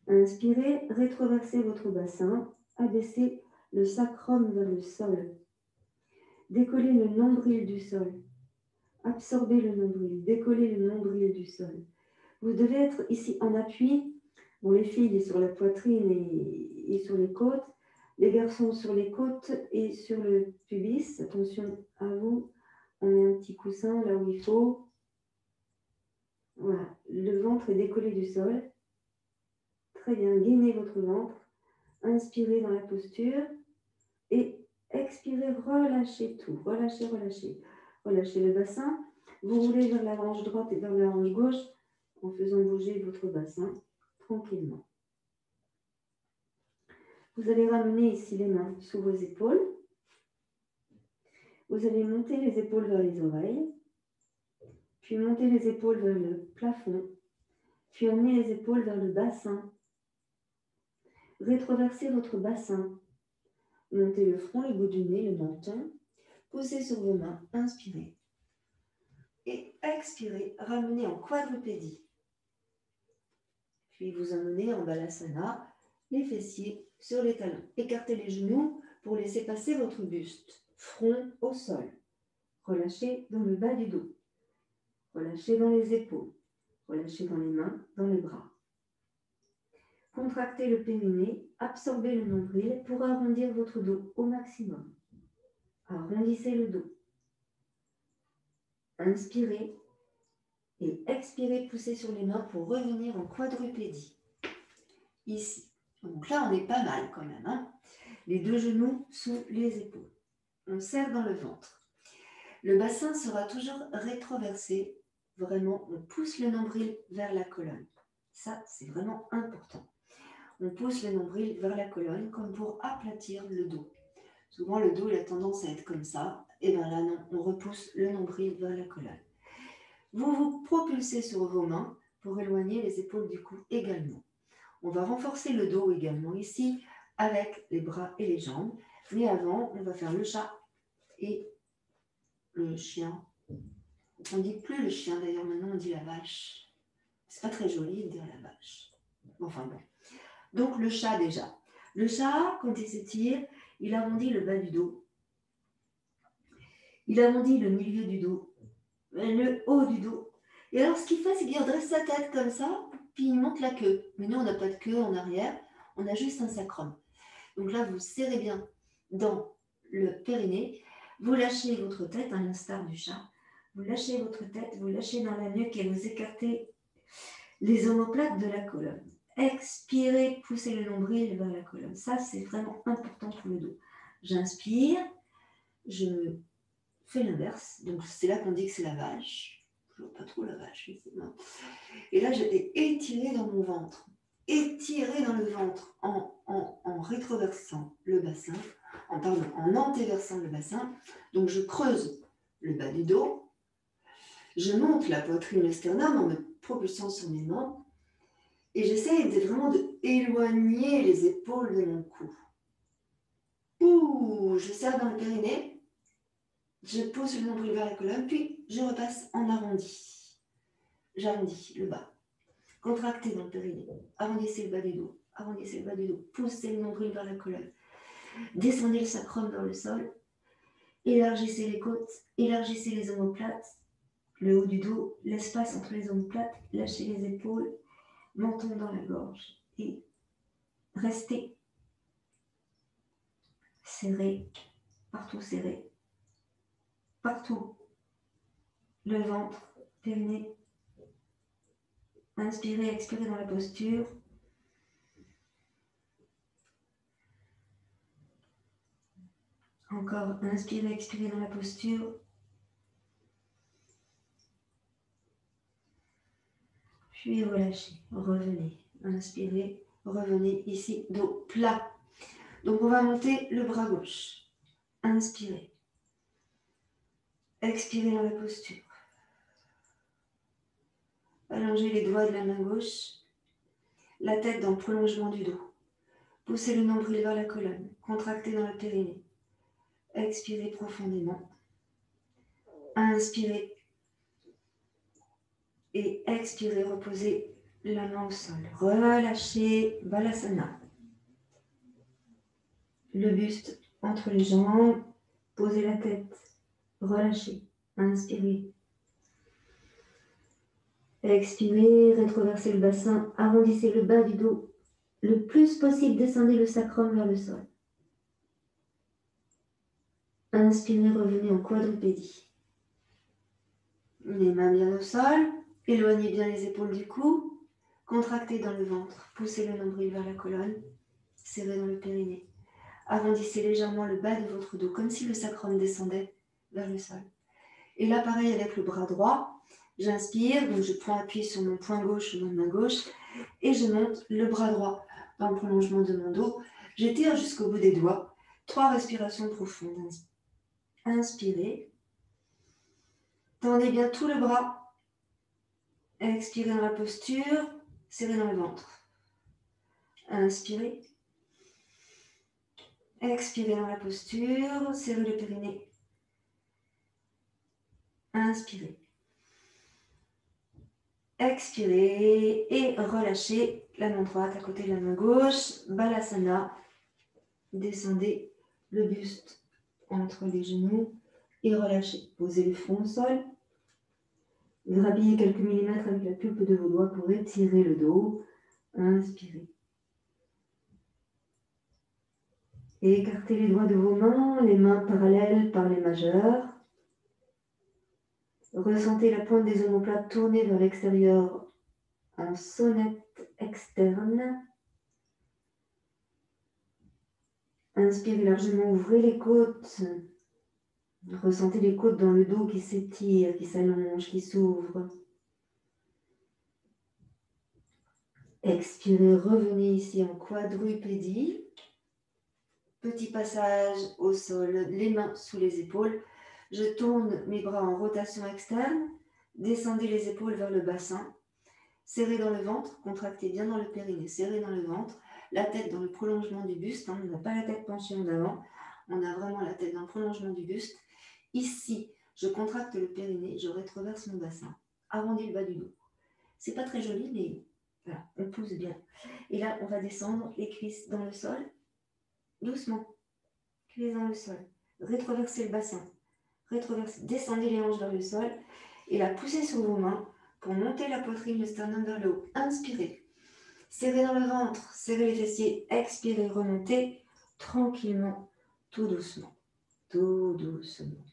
Inspirez, rétroversez votre bassin, abaissez le sacrum vers le sol. Décollez le nombril du sol. Absorbez le nombril, décollez le nombril du sol. Vous devez être ici en appui. Bon, les filles sur la poitrine et sur les côtes. Les garçons sur les côtes et sur le pubis. Attention à vous. On met un petit coussin là où il faut. Voilà. Le ventre est décollé du sol. Très bien. Gainez votre ventre. Inspirez dans la posture. Et expirez. Relâchez tout. Relâchez, relâchez. Relâchez le bassin. Vous roulez vers la hanche droite et vers la hanche gauche en faisant bouger votre bassin tranquillement. Vous allez ramener ici les mains sous vos épaules. Vous allez monter les épaules vers les oreilles, puis monter les épaules vers le plafond, puis emmener les épaules vers le bassin. Rétroversez votre bassin. Montez le front, le bout du nez, le menton. Posez sur vos mains, inspirez. Et expirez, ramenez en quadrupédie. Puis vous emmenez en balasana, les fessiers sur les talons. Écartez les genoux pour laisser passer votre buste. Front au sol. Relâchez dans le bas du dos. Relâchez dans les épaules. Relâchez dans les mains, dans les bras. Contractez le périnée, absorbez le nombril pour arrondir votre dos au maximum. Arrondissez le dos. Inspirez et expirez, poussez sur les mains pour revenir en quadrupédie. Ici. Donc là, on est pas mal quand même. Les 2 genoux sous les épaules. On serre dans le ventre. Le bassin sera toujours rétroversé. Vraiment, on pousse le nombril vers la colonne. Ça, c'est vraiment important. On pousse le nombril vers la colonne comme pour aplatir le dos. Souvent, le dos il a tendance à être comme ça. Et bien là, non, on repousse le nombril vers la colonne. Vous vous propulsez sur vos mains pour éloigner les épaules du cou également. On va renforcer le dos également ici avec les bras et les jambes. Mais avant, on va faire le chat et le chien On ne dit plus le chien d'ailleurs, maintenant on dit la vache. C'est pas très joli de dire la vache. Enfin bon. Donc le chat déjà. Le chat, quand il s'étire, il arrondit le bas du dos. Il arrondit le milieu du dos, le haut du dos. Et alors ce qu'il fait, c'est qu'il redresse sa tête comme ça, puis il monte la queue. Mais nous, on n'a pas de queue en arrière, on a juste un sacrum. Donc là, vous serrez bien dans le périnée. Vous lâchez votre tête, à l'instar du chat. Vous lâchez votre tête, vous lâchez dans la nuque et vous écartez les omoplates de la colonne. Expirez, poussez le nombril vers la colonne. Ça, c'est vraiment important pour le dos. J'inspire, je fais l'inverse. Donc, c'est là qu'on dit que c'est la vache. Je ne vois pas trop la vache ici. Non. Et là, je vais étirer dans mon ventre. Étirer dans le ventre en rétroversant le bassin, en antéversant le bassin. Donc, je creuse le bas du dos. Je monte la poitrine, le sternum en me propulsant sur mes mains. Et j'essaie vraiment d'éloigner les épaules de mon cou. Ouh, je serre dans le périnée. Je pousse le nombril vers la colonne, puis je repasse en arrondi. J'arrondis le bas. Contractez dans le périnée. Arrondissez le bas du dos. Arrondissez le bas du dos. Poussez le nombril vers la colonne. Descendez le sacrum vers le sol. Élargissez les côtes. Élargissez les omoplates. Le haut du dos. L'espace entre les omoplates. Lâchez les épaules. Menton dans la gorge. Et restez serré. Partout serré. Partout. Le ventre. Périnée. Inspirez, expirez dans la posture. Encore, inspirez, expirez dans la posture. Puis relâchez, revenez. Inspirez, revenez ici, dos plat. Donc on va monter le bras gauche. Inspirez. Expirez dans la posture. Allongez les doigts de la main gauche. La tête dans le prolongement du dos. Poussez le nombril vers la colonne. Contractez dans le périnée. Expirez profondément. Inspirez. Et expirez, reposez la main au sol. Relâchez, Balasana. Le buste entre les jambes. Posez la tête. Relâchez. Inspirez. Expirez, rétroversez le bassin. Arrondissez le bas du dos. Le plus possible, descendez le sacrum vers le sol. Inspirez, revenez en quadrupédie. Les mains bien au sol. Éloignez bien les épaules du cou. Contractez dans le ventre. Poussez le nombril vers la colonne. Serrez dans le périnée. Arrondissez légèrement le bas de votre dos, comme si le sacrum descendait vers le sol. Et là, pareil avec le bras droit. J'inspire, donc je prends appui sur mon poing gauche ou ma main gauche. Et je monte le bras droit dans le prolongement de mon dos. J'étire jusqu'au bout des doigts. 3 respirations profondes. Inspirez. Tendez bien tout le bras. Expirez dans la posture, serrez dans le ventre. Inspirez. Expirez dans la posture, serrez le périnée. Inspirez. Expirez et relâchez la main droite à côté de la main gauche. Balasana. Descendez le buste entre les genoux et relâchez. Posez le front au sol. Grabillez quelques millimètres avec la pulpe de vos doigts pour étirer le dos. Inspirez. Et écartez les doigts de vos mains, les mains parallèles par les majeurs. Ressentez la pointe des omoplates tourner vers l'extérieur en sonnette externe. Inspirez largement, ouvrez les côtes. Ressentez les côtes dans le dos qui s'étirent, qui s'allongent, qui s'ouvrent. Expirez, revenez ici en quadrupédie. Petit passage au sol, les mains sous les épaules. Je tourne mes bras en rotation externe. Descendez les épaules vers le bassin. Serrez dans le ventre, contractez bien dans le périnée. Serrez dans le ventre, la tête dans le prolongement du buste. On n'a pas la tête penchée en avant. On a vraiment la tête dans le prolongement du buste. Ici, Je contracte le périnée, je rétroverse mon bassin. Arrondis le bas du dos. C'est pas très joli, mais voilà, on pousse bien. Et là, on va descendre les cuisses dans le sol, doucement. Cuisses dans le sol. Rétroversez le bassin. Rétroversez, descendez les hanches vers le sol. Et là, poussez sur vos mains pour monter la poitrine, le sternum vers le haut. Inspirez. Serrez dans le ventre, serrez les fessiers. Expirez, remontez tranquillement, tout doucement. Tout doucement.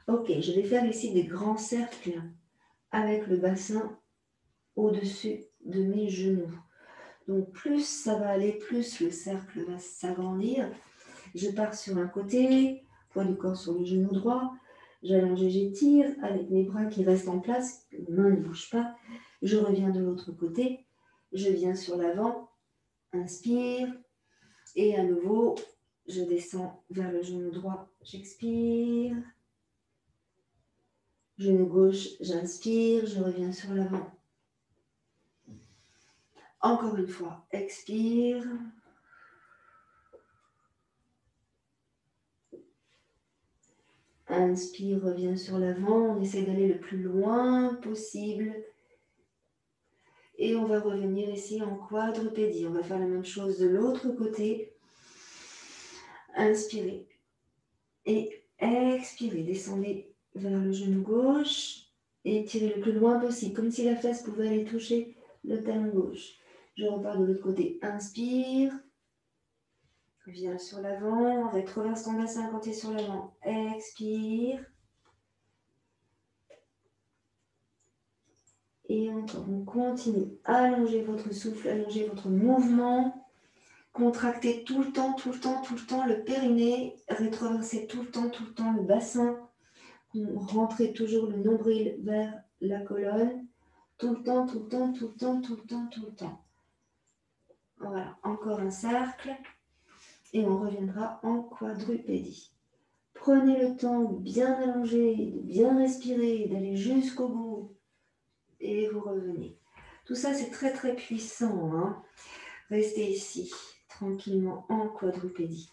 Ok, je vais faire ici des grands cercles avec le bassin au-dessus de mes genoux. Donc plus ça va aller, plus le cercle va s'agrandir. Je pars sur un côté, poids du corps sur le genou droit. J'allonge et j'étire avec mes bras qui restent en place. Les mains ne bougent pas. Je reviens de l'autre côté. Je viens sur l'avant. Inspire. Et à nouveau, je descends vers le genou droit. J'expire. Genou gauche, j'inspire. Je reviens sur l'avant. Encore une fois, expire. Inspire, reviens sur l'avant. On essaie d'aller le plus loin possible. Et on va revenir ici en quadrupédie. On va faire la même chose de l'autre côté. Inspirez. Et expirez. Descendez vers le genou gauche. Et tirez le plus loin possible, comme si la fesse pouvait aller toucher le talon gauche. Je repars de l'autre côté. Inspire. Viens sur l'avant. Rétroverse ton bassin quand tu es sur l'avant. Expire. Et encore, on continue. Allongez votre souffle, allongez votre mouvement. Contractez tout le temps, tout le temps, tout le temps le périnée. Rétroversez tout le temps le bassin. Rentrez toujours le nombril vers la colonne. Tout le temps, tout le temps, tout le temps, tout le temps, tout le temps. Voilà, encore un cercle. Et on reviendra en quadrupédie. Prenez le temps de bien allonger, de bien respirer, d'aller jusqu'au bout. Et vous revenez. Tout ça, c'est très, très puissant. Hein. Restez ici, tranquillement, en quadrupédie.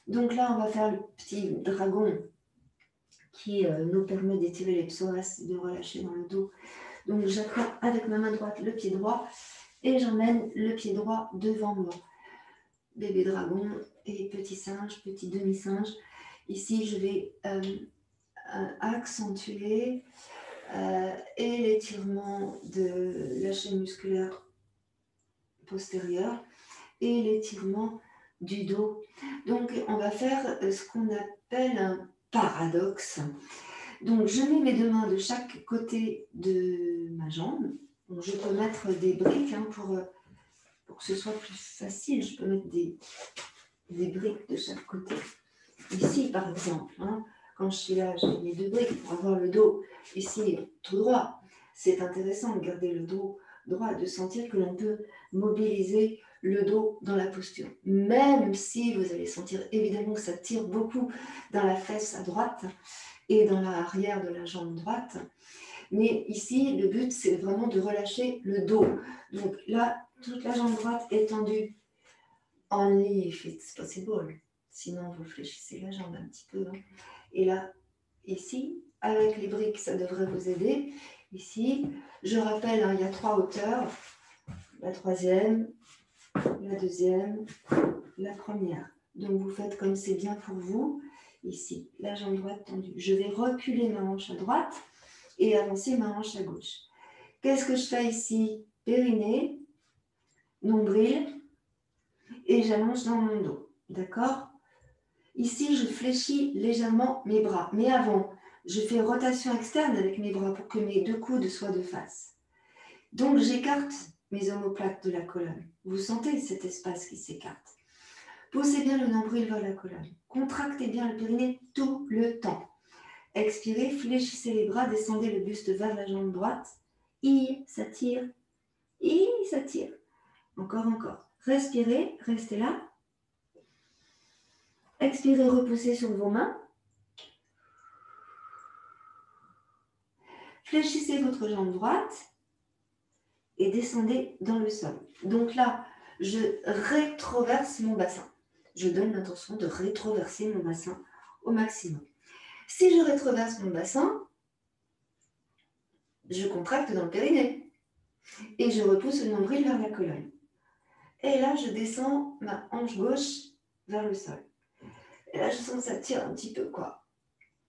Donc là, on va faire le petit dragon qui nous permet d'étirer les psoas, de relâcher dans le dos. Donc j'attrape avec ma main droite le pied droit et j'emmène le pied droit devant moi. Bébé dragon et petit singe, petit demi-singe. Ici, je vais accentuer et l'étirement de la chaîne musculaire postérieure et l'étirement du dos. Donc, on va faire ce qu'on appelle un paradoxe. Donc, je mets mes deux mains de chaque côté de ma jambe. Donc, je peux mettre des briques pour que ce soit plus facile. Je peux mettre des briques de chaque côté. Ici, par exemple, quand je suis là, j'ai mes deux briques pour avoir le dos ici tout droit. C'est intéressant de garder le dos droit, de sentir que l'on peut mobiliser le dos dans la posture. Même si vous allez sentir évidemment que ça tire beaucoup dans la fesse à droite et dans l'arrière de la jambe droite. Mais ici, le but, c'est vraiment de relâcher le dos. Donc là, toute la jambe droite est tendue. Only if it's possible. Sinon, vous fléchissez la jambe un petit peu. Et là, ici, avec les briques, ça devrait vous aider. Ici, je rappelle, il y a 3 hauteurs. La troisième, la deuxième, la première. Donc, vous faites comme c'est bien pour vous. Ici, la jambe droite tendue. Je vais reculer ma hanche à droite et avancer ma hanche à gauche. Qu'est-ce que je fais ici? Périnée, nombril, et j'allonge dans mon dos. D'accord? Ici, je fléchis légèrement mes bras. Mais avant, je fais rotation externe avec mes bras pour que mes deux coudes soient de face. Donc, j'écarte mes omoplates de la colonne. Vous sentez cet espace qui s'écarte. Poussez bien le nombril vers la colonne. Contractez bien le périnée tout le temps. Expirez, fléchissez les bras, descendez le buste vers la jambe droite. Ça tire. Ça tire. Encore. Respirez, restez là. Expirez, repoussez sur vos mains. Fléchissez votre jambe droite et descendez dans le sol. Donc là, je rétroverse mon bassin. Je donne l'intention de rétroverser mon bassin au maximum. Si je rétroverse mon bassin, je contracte dans le périnée et je repousse le nombril vers la colonne. Et là, je descends ma hanche gauche vers le sol. Et là, je sens que ça tire un petit peu, quoi.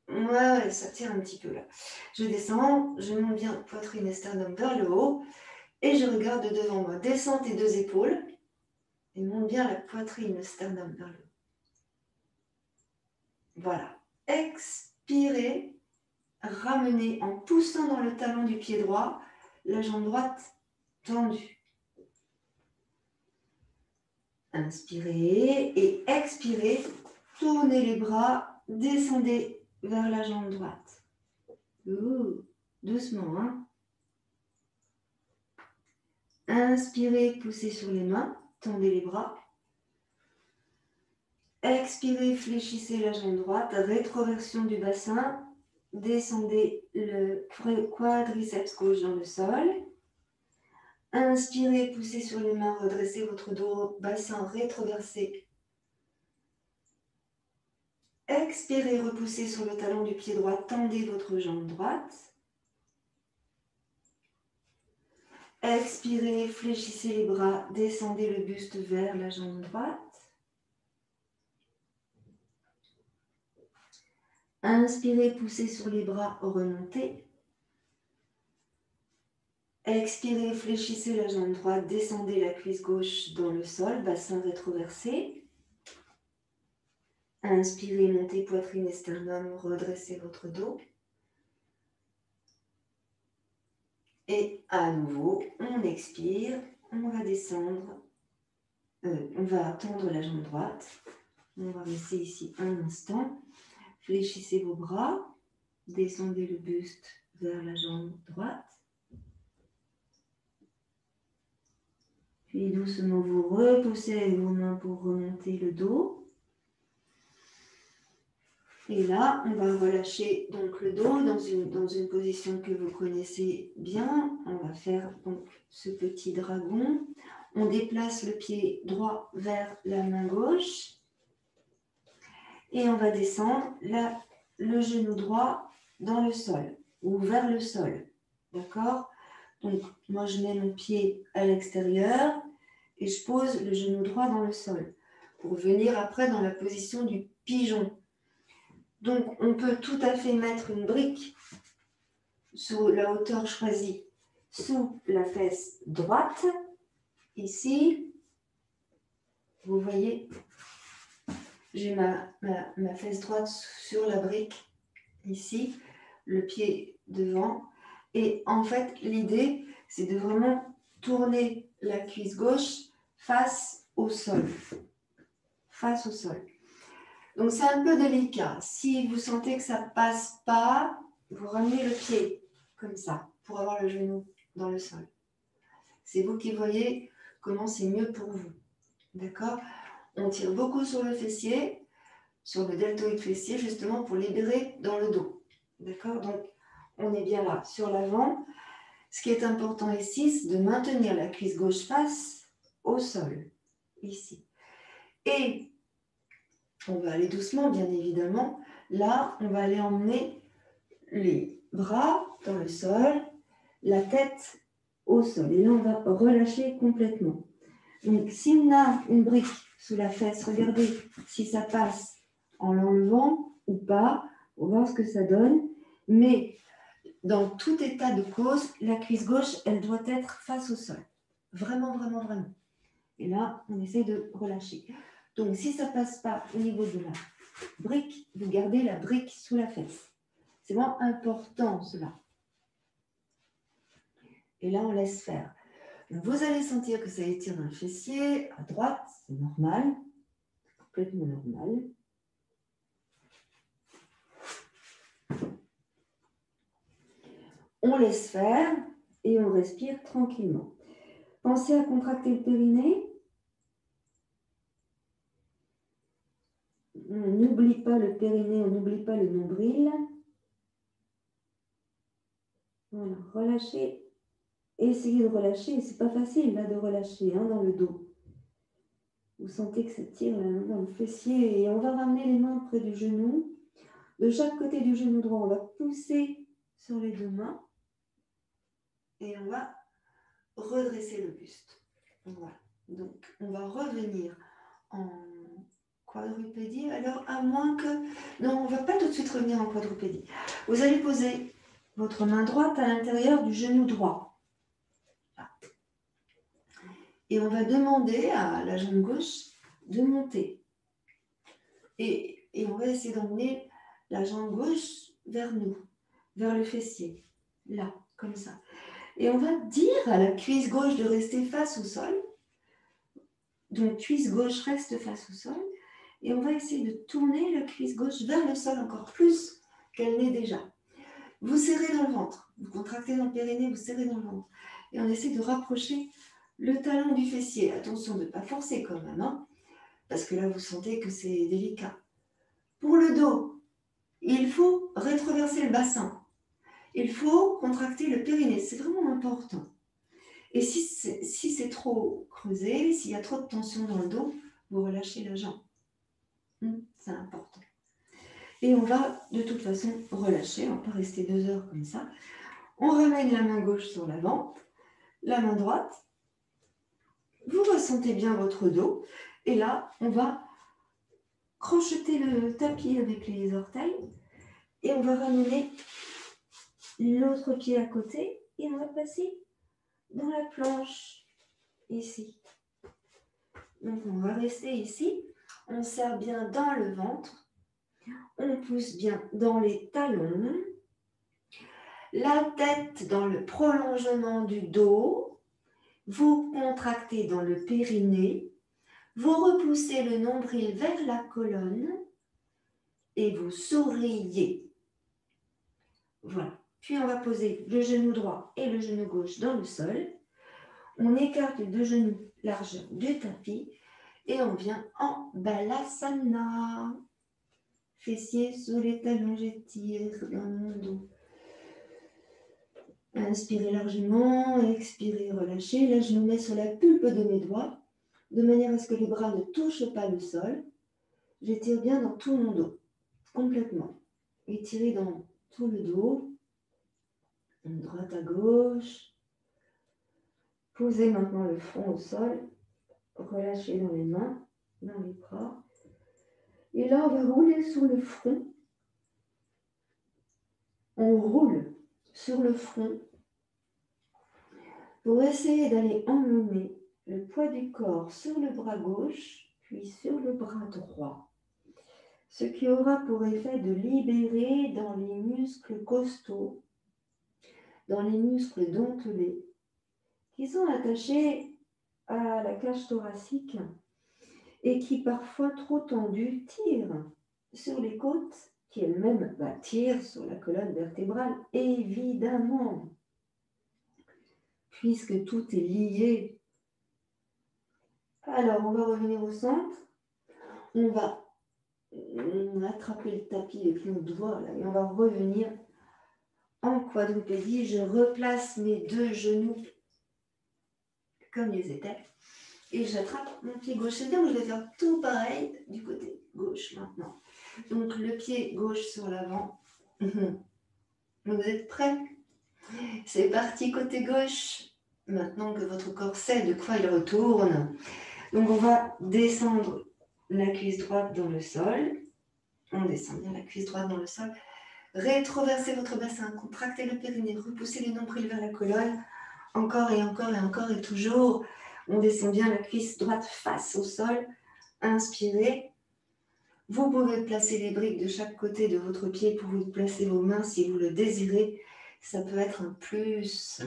Ouais, ça tire un petit peu, là. Je descends, je monte bien poitrine et sternum vers le haut et je regarde devant moi. Descends tes deux épaules et monte bien la poitrine, le sternum vers le haut. Voilà. Expirez. Ramenez en poussant dans le talon du pied droit, la jambe droite tendue. Inspirez et expirez. Tournez les bras, descendez vers la jambe droite. Doucement, hein. Inspirez, poussez sur les mains, tendez les bras. Expirez, fléchissez la jambe droite, rétroversion du bassin. Descendez le quadriceps gauche dans le sol. Inspirez, poussez sur les mains, redressez votre dos, bassin rétroversé. Expirez, repoussez sur le talon du pied droit, tendez votre jambe droite. Expirez, fléchissez les bras, descendez le buste vers la jambe droite. Inspirez, poussez sur les bras, remontez. Expirez, fléchissez la jambe droite, descendez la cuisse gauche dans le sol, bassin rétroversé. Inspirez, montez poitrine et sternum, redressez votre dos. Et à nouveau, on expire, on va descendre, on va tendre la jambe droite. On va rester ici un instant. Fléchissez vos bras, descendez le buste vers la jambe droite. Puis doucement vous repoussez avec vos mains pour remonter le dos. Et là, on va relâcher donc le dos dans une position que vous connaissez bien. On va faire donc ce petit dragon. On déplace le pied droit vers la main gauche. Et on va descendre le genou droit dans le sol ou vers le sol. D'accord ? Donc, moi, je mets mon pied à l'extérieur et je pose le genou droit dans le sol pour venir après dans la position du pigeon. Donc, on peut tout à fait mettre une brique sous la hauteur choisie, sous la fesse droite. Ici, vous voyez, j'ai ma fesse droite sur la brique, ici, le pied devant. Et en fait, l'idée, c'est de vraiment tourner la cuisse gauche face au sol. Face au sol. Donc, c'est un peu délicat. Si vous sentez que ça ne passe pas, vous ramenez le pied, comme ça, pour avoir le genou dans le sol. C'est vous qui voyez comment c'est mieux pour vous. D'accord ? On tire beaucoup sur le fessier, sur le deltoïde fessier, justement pour libérer dans le dos. D'accord ? Donc, on est bien là, sur l'avant. Ce qui est important ici, c'est de maintenir la cuisse gauche face au sol, ici. Et on va aller doucement, bien évidemment. Là, on va aller emmener les bras dans le sol, la tête au sol. Et là, on va relâcher complètement. Donc, si on a une brique sous la fesse, regardez si ça passe en l'enlevant ou pas. On va voir ce que ça donne. Mais dans tout état de cause, la cuisse gauche, elle doit être face au sol. Vraiment, vraiment, vraiment. Et là, on essaie de relâcher. Donc, si ça ne passe pas au niveau de la brique, vous gardez la brique sous la fesse. C'est vraiment important, cela. Et là, on laisse faire. Donc, vous allez sentir que ça étire dans le fessier. À droite, c'est normal. Complètement normal. On laisse faire et on respire tranquillement. Pensez à contracter le périnée. On n'oublie pas le périnée, on n'oublie pas le nombril. Voilà, relâchez. Essayez de relâcher. C'est pas facile là de relâcher dans le dos. Vous sentez que ça tire là, dans le fessier et on va ramener les mains près du genou. De chaque côté du genou droit, on va pousser sur les deux mains et on va redresser le buste. Voilà. Donc, on va revenir en quadrupédie. Alors, à moins que... Non, on ne va pas tout de suite revenir en quadrupédie. Vous allez poser votre main droite à l'intérieur du genou droit. Et on va demander à la jambe gauche de monter. Et on va essayer d'emmener la jambe gauche vers nous, vers le fessier. Là, comme ça. Et on va dire à la cuisse gauche de rester face au sol. Donc, cuisse gauche reste face au sol. Et on va essayer de tourner la cuisse gauche vers le sol encore plus qu'elle n'est déjà. Vous serrez dans le ventre. Vous contractez dans le périnée, vous serrez dans le ventre. Et on essaie de rapprocher le talon du fessier. Attention de ne pas forcer quand même, hein, parce que là, vous sentez que c'est délicat. Pour le dos, il faut rétroverser le bassin. Il faut contracter le périnée. C'est vraiment important. Et si c'est trop creusé, s'il y a trop de tension dans le dos, vous relâchez la jambe. C'est important. Et on va de toute façon relâcher. On ne va pas rester 2 heures comme ça. On ramène la main gauche sur l'avant, la main droite. Vous ressentez bien votre dos. Et là, on va crocheter le tapis avec les orteils. Et on va ramener l'autre pied à côté. Et on va passer dans la planche, ici. Donc, on va rester ici. On serre bien dans le ventre. On pousse bien dans les talons. La tête dans le prolongement du dos. Vous contractez dans le périnée. Vous repoussez le nombril vers la colonne. Et vous souriez. Voilà. Puis, on va poser le genou droit et le genou gauche dans le sol. On écarte les 2 genoux largeur du tapis. Et on vient en Balasana. Fessiers sous les talons, j'étire dans mon dos. Inspirez largement, expirez, relâchez. Là, je me mets sur la pulpe de mes doigts, de manière à ce que les bras ne touchent pas le sol. J'étire bien dans tout mon dos, complètement. Étirez dans tout le dos, de droite à gauche. Posez maintenant le front au sol. Relâchez dans les mains, dans les bras. Et là, on va rouler sur le front. On roule sur le front pour essayer d'aller emmener le poids du corps sur le bras gauche, puis sur le bras droit. Ce qui aura pour effet de libérer dans les muscles costauds, dans les muscles dentelés, qui sont attachés à la cage thoracique et qui, parfois trop tendus, tirent sur les côtes, qui elles-mêmes tirent sur la colonne vertébrale, évidemment, puisque tout est lié. Alors, on va revenir au centre. On va attraper le tapis avec nos doigts là, et on va revenir en quadrupédie. Je replace mes 2 genoux comme ils étaient et j'attrape mon pied gauche. C'est-à-dire que je vais faire tout pareil du côté gauche maintenant. Donc, le pied gauche sur l'avant. Vous êtes prêts? C'est parti côté gauche. Maintenant que votre corps sait de quoi il retourne. Donc, on va descendre la cuisse droite dans le sol. On descend bien la cuisse droite dans le sol. Rétroversez votre bassin. Contractez le périnée. Repoussez les nombrils vers la colonne. Encore et encore et encore et toujours. On descend bien la cuisse droite face au sol. Inspirez. Vous pouvez placer les briques de chaque côté de votre pied pour vous placer vos mains si vous le désirez. Ça peut être un plus.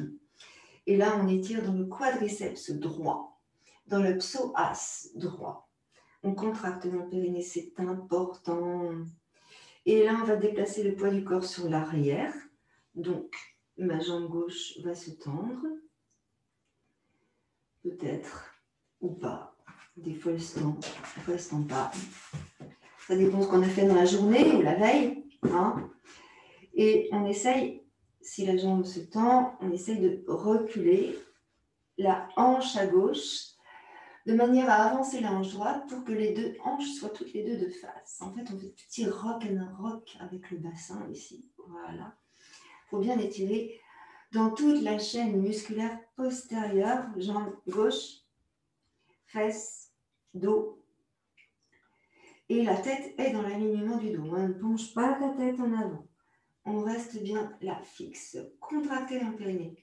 Et là, on étire dans le quadriceps droit, dans le psoas droit. On contracte dans le périnée, c'est important. Et là, on va déplacer le poids du corps sur l'arrière. Donc, ma jambe gauche va se tendre. Peut-être, ou pas. Des fois, elle se tend pas. Ça dépend de ce qu'on a fait dans la journée ou la veille. Hein. Et on essaye, si la jambe se tend, on essaye de reculer la hanche à gauche de manière à avancer la hanche droite pour que les deux hanches soient toutes les deux de face. En fait, on fait un petit rock and rock avec le bassin ici. Voilà. Il faut bien étirer dans toute la chaîne musculaire postérieure, jambe gauche, fesses, dos. Et la tête est dans l'alignement du dos. On ne penche pas la tête en avant. On reste bien là, fixe. Contractez le périnée.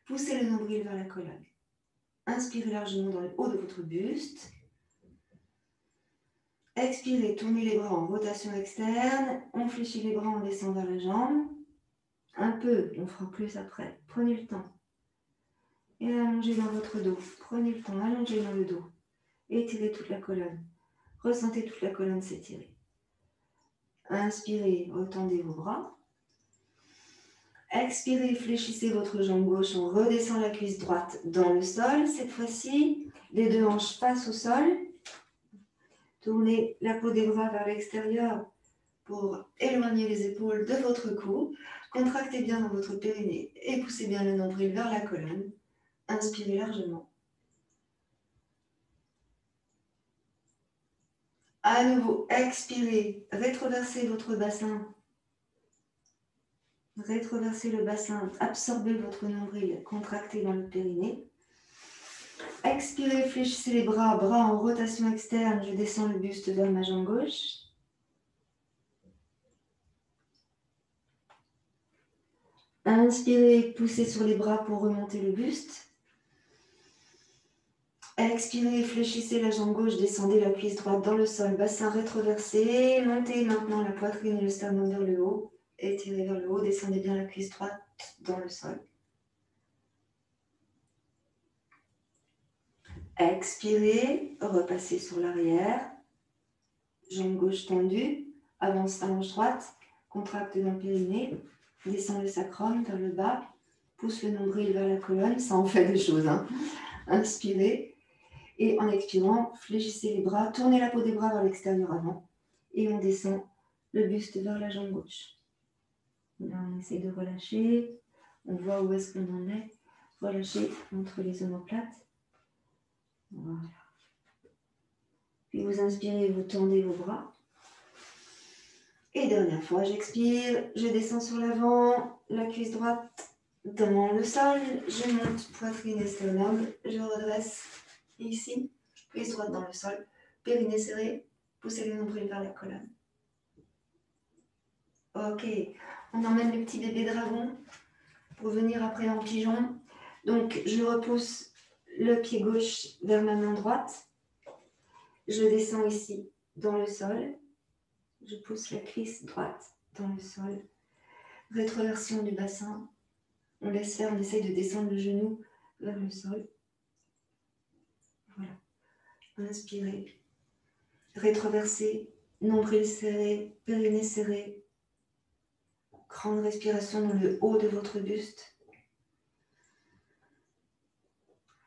Poussez le nombril vers la colonne. Inspirez largement dans le haut de votre buste. Expirez, tournez les bras en rotation externe. On fléchit les bras, on descend vers la jambe. Un peu, on fera plus après. Prenez le temps. Et allongez dans votre dos. Prenez le temps, allongez dans le dos. Étirez toute la colonne. Ressentez toute la colonne s'étirer. Inspirez, retendez vos bras. Expirez, fléchissez votre jambe gauche. On redescend la cuisse droite dans le sol. Cette fois-ci, les deux hanches face au sol. Tournez la peau des bras vers l'extérieur pour éloigner les épaules de votre cou. Contractez bien dans votre périnée et poussez bien le nombril vers la colonne. Inspirez largement. À nouveau, expirez, rétroversez votre bassin. Rétroversez le bassin, absorbez votre nombril, contractez dans le périnée. Expirez, fléchissez les bras, bras en rotation externe. Je descends le buste vers ma jambe gauche. Inspirez, poussez sur les bras pour remonter le buste. Expirez, fléchissez la jambe gauche, descendez la cuisse droite dans le sol, bassin rétroversé. Montez maintenant la poitrine et le sternum vers le haut. Étirez vers le haut, descendez bien la cuisse droite dans le sol. Expirez, repassez sur l'arrière. Jambe gauche tendue, avance la hanche droite, contracte dans le périnée, descend le sacrum vers le bas, pousse le nombril vers la colonne, ça en fait des choses. Inspirez, et en expirant, fléchissez les bras, tournez la peau des bras vers l'extérieur avant, et on descend le buste vers la jambe gauche. Là, on essaie de relâcher, on voit où est-ce qu'on en est, relâchez entre les omoplates. Voilà. Puis vous inspirez, vous tendez vos bras. Et dernière fois, j'expire, je descends sur l'avant, la cuisse droite dans le sol, je monte poitrine et sternum, je redresse ici, cuisse droite dans le sol, périnée serré, poussez le nombril vers la colonne. Ok, on emmène le petit bébé dragon pour venir après en pigeon. Donc, je repousse le pied gauche vers ma main droite. Je descends ici dans le sol. Je pousse la cuisse droite dans le sol. Rétroversion du bassin. On laisse faire, on essaye de descendre le genou vers le sol. Voilà. Inspirez. Rétroversez. Nombril serré. Périnée serré. Grande respiration dans le haut de votre buste.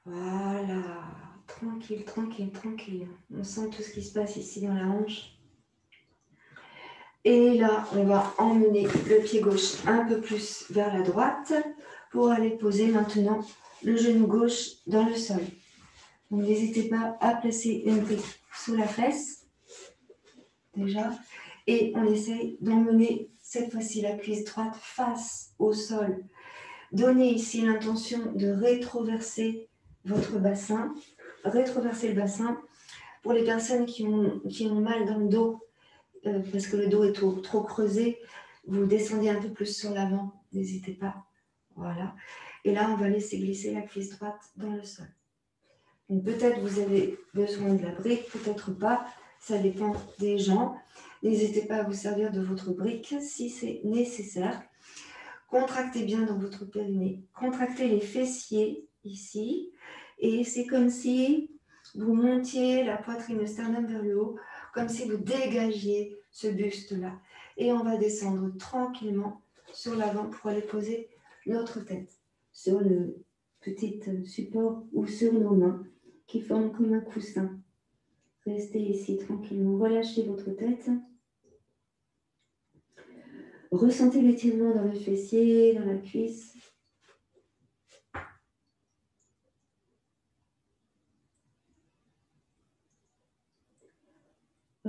Voilà. Tranquille, tranquille, tranquille. On sent tout ce qui se passe ici dans la hanche. Et là, on va emmener le pied gauche un peu plus vers la droite pour aller poser maintenant le genou gauche dans le sol. Donc, n'hésitez pas à placer une brique sous la fesse, déjà. Et on essaye d'emmener cette fois-ci la cuisse droite face au sol. Donnez ici l'intention de rétroverser votre bassin. Rétroverser le bassin. Pour les personnes qui ont mal dans le dos, parce que le dos est trop creusé, vous descendez un peu plus sur l'avant, n'hésitez pas. Voilà. Et là, on va laisser glisser la cuisse droite dans le sol. Donc peut-être vous avez besoin de la brique, peut-être pas, ça dépend des gens. N'hésitez pas à vous servir de votre brique si c'est nécessaire. Contractez bien dans votre périnée. Contractez les fessiers ici. Et c'est comme si vous montiez la poitrine, le sternum vers le haut, comme si vous dégagiez ce buste-là. Et on va descendre tranquillement sur l'avant pour aller poser notre tête sur le petit support ou sur nos mains qui forment comme un coussin. Restez ici tranquillement. Relâchez votre tête. Ressentez l'étirement dans le fessier, dans la cuisse.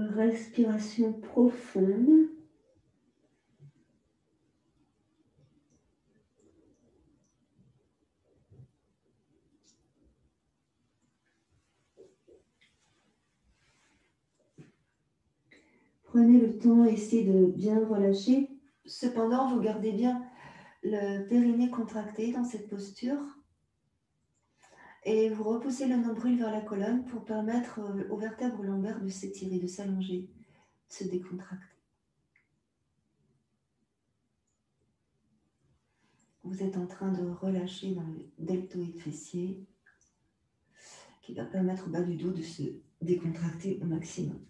respiration profonde. Prenez le temps, essayez de bien relâcher. Cependant, vous gardez bien le périnée contracté dans cette posture. Et vous repoussez le nombril vers la colonne pour permettre aux vertèbres lombaires de s'étirer, de s'allonger, de se décontracter. Vous êtes en train de relâcher dans le deltoïde fessier qui va permettre au bas du dos de se décontracter au maximum.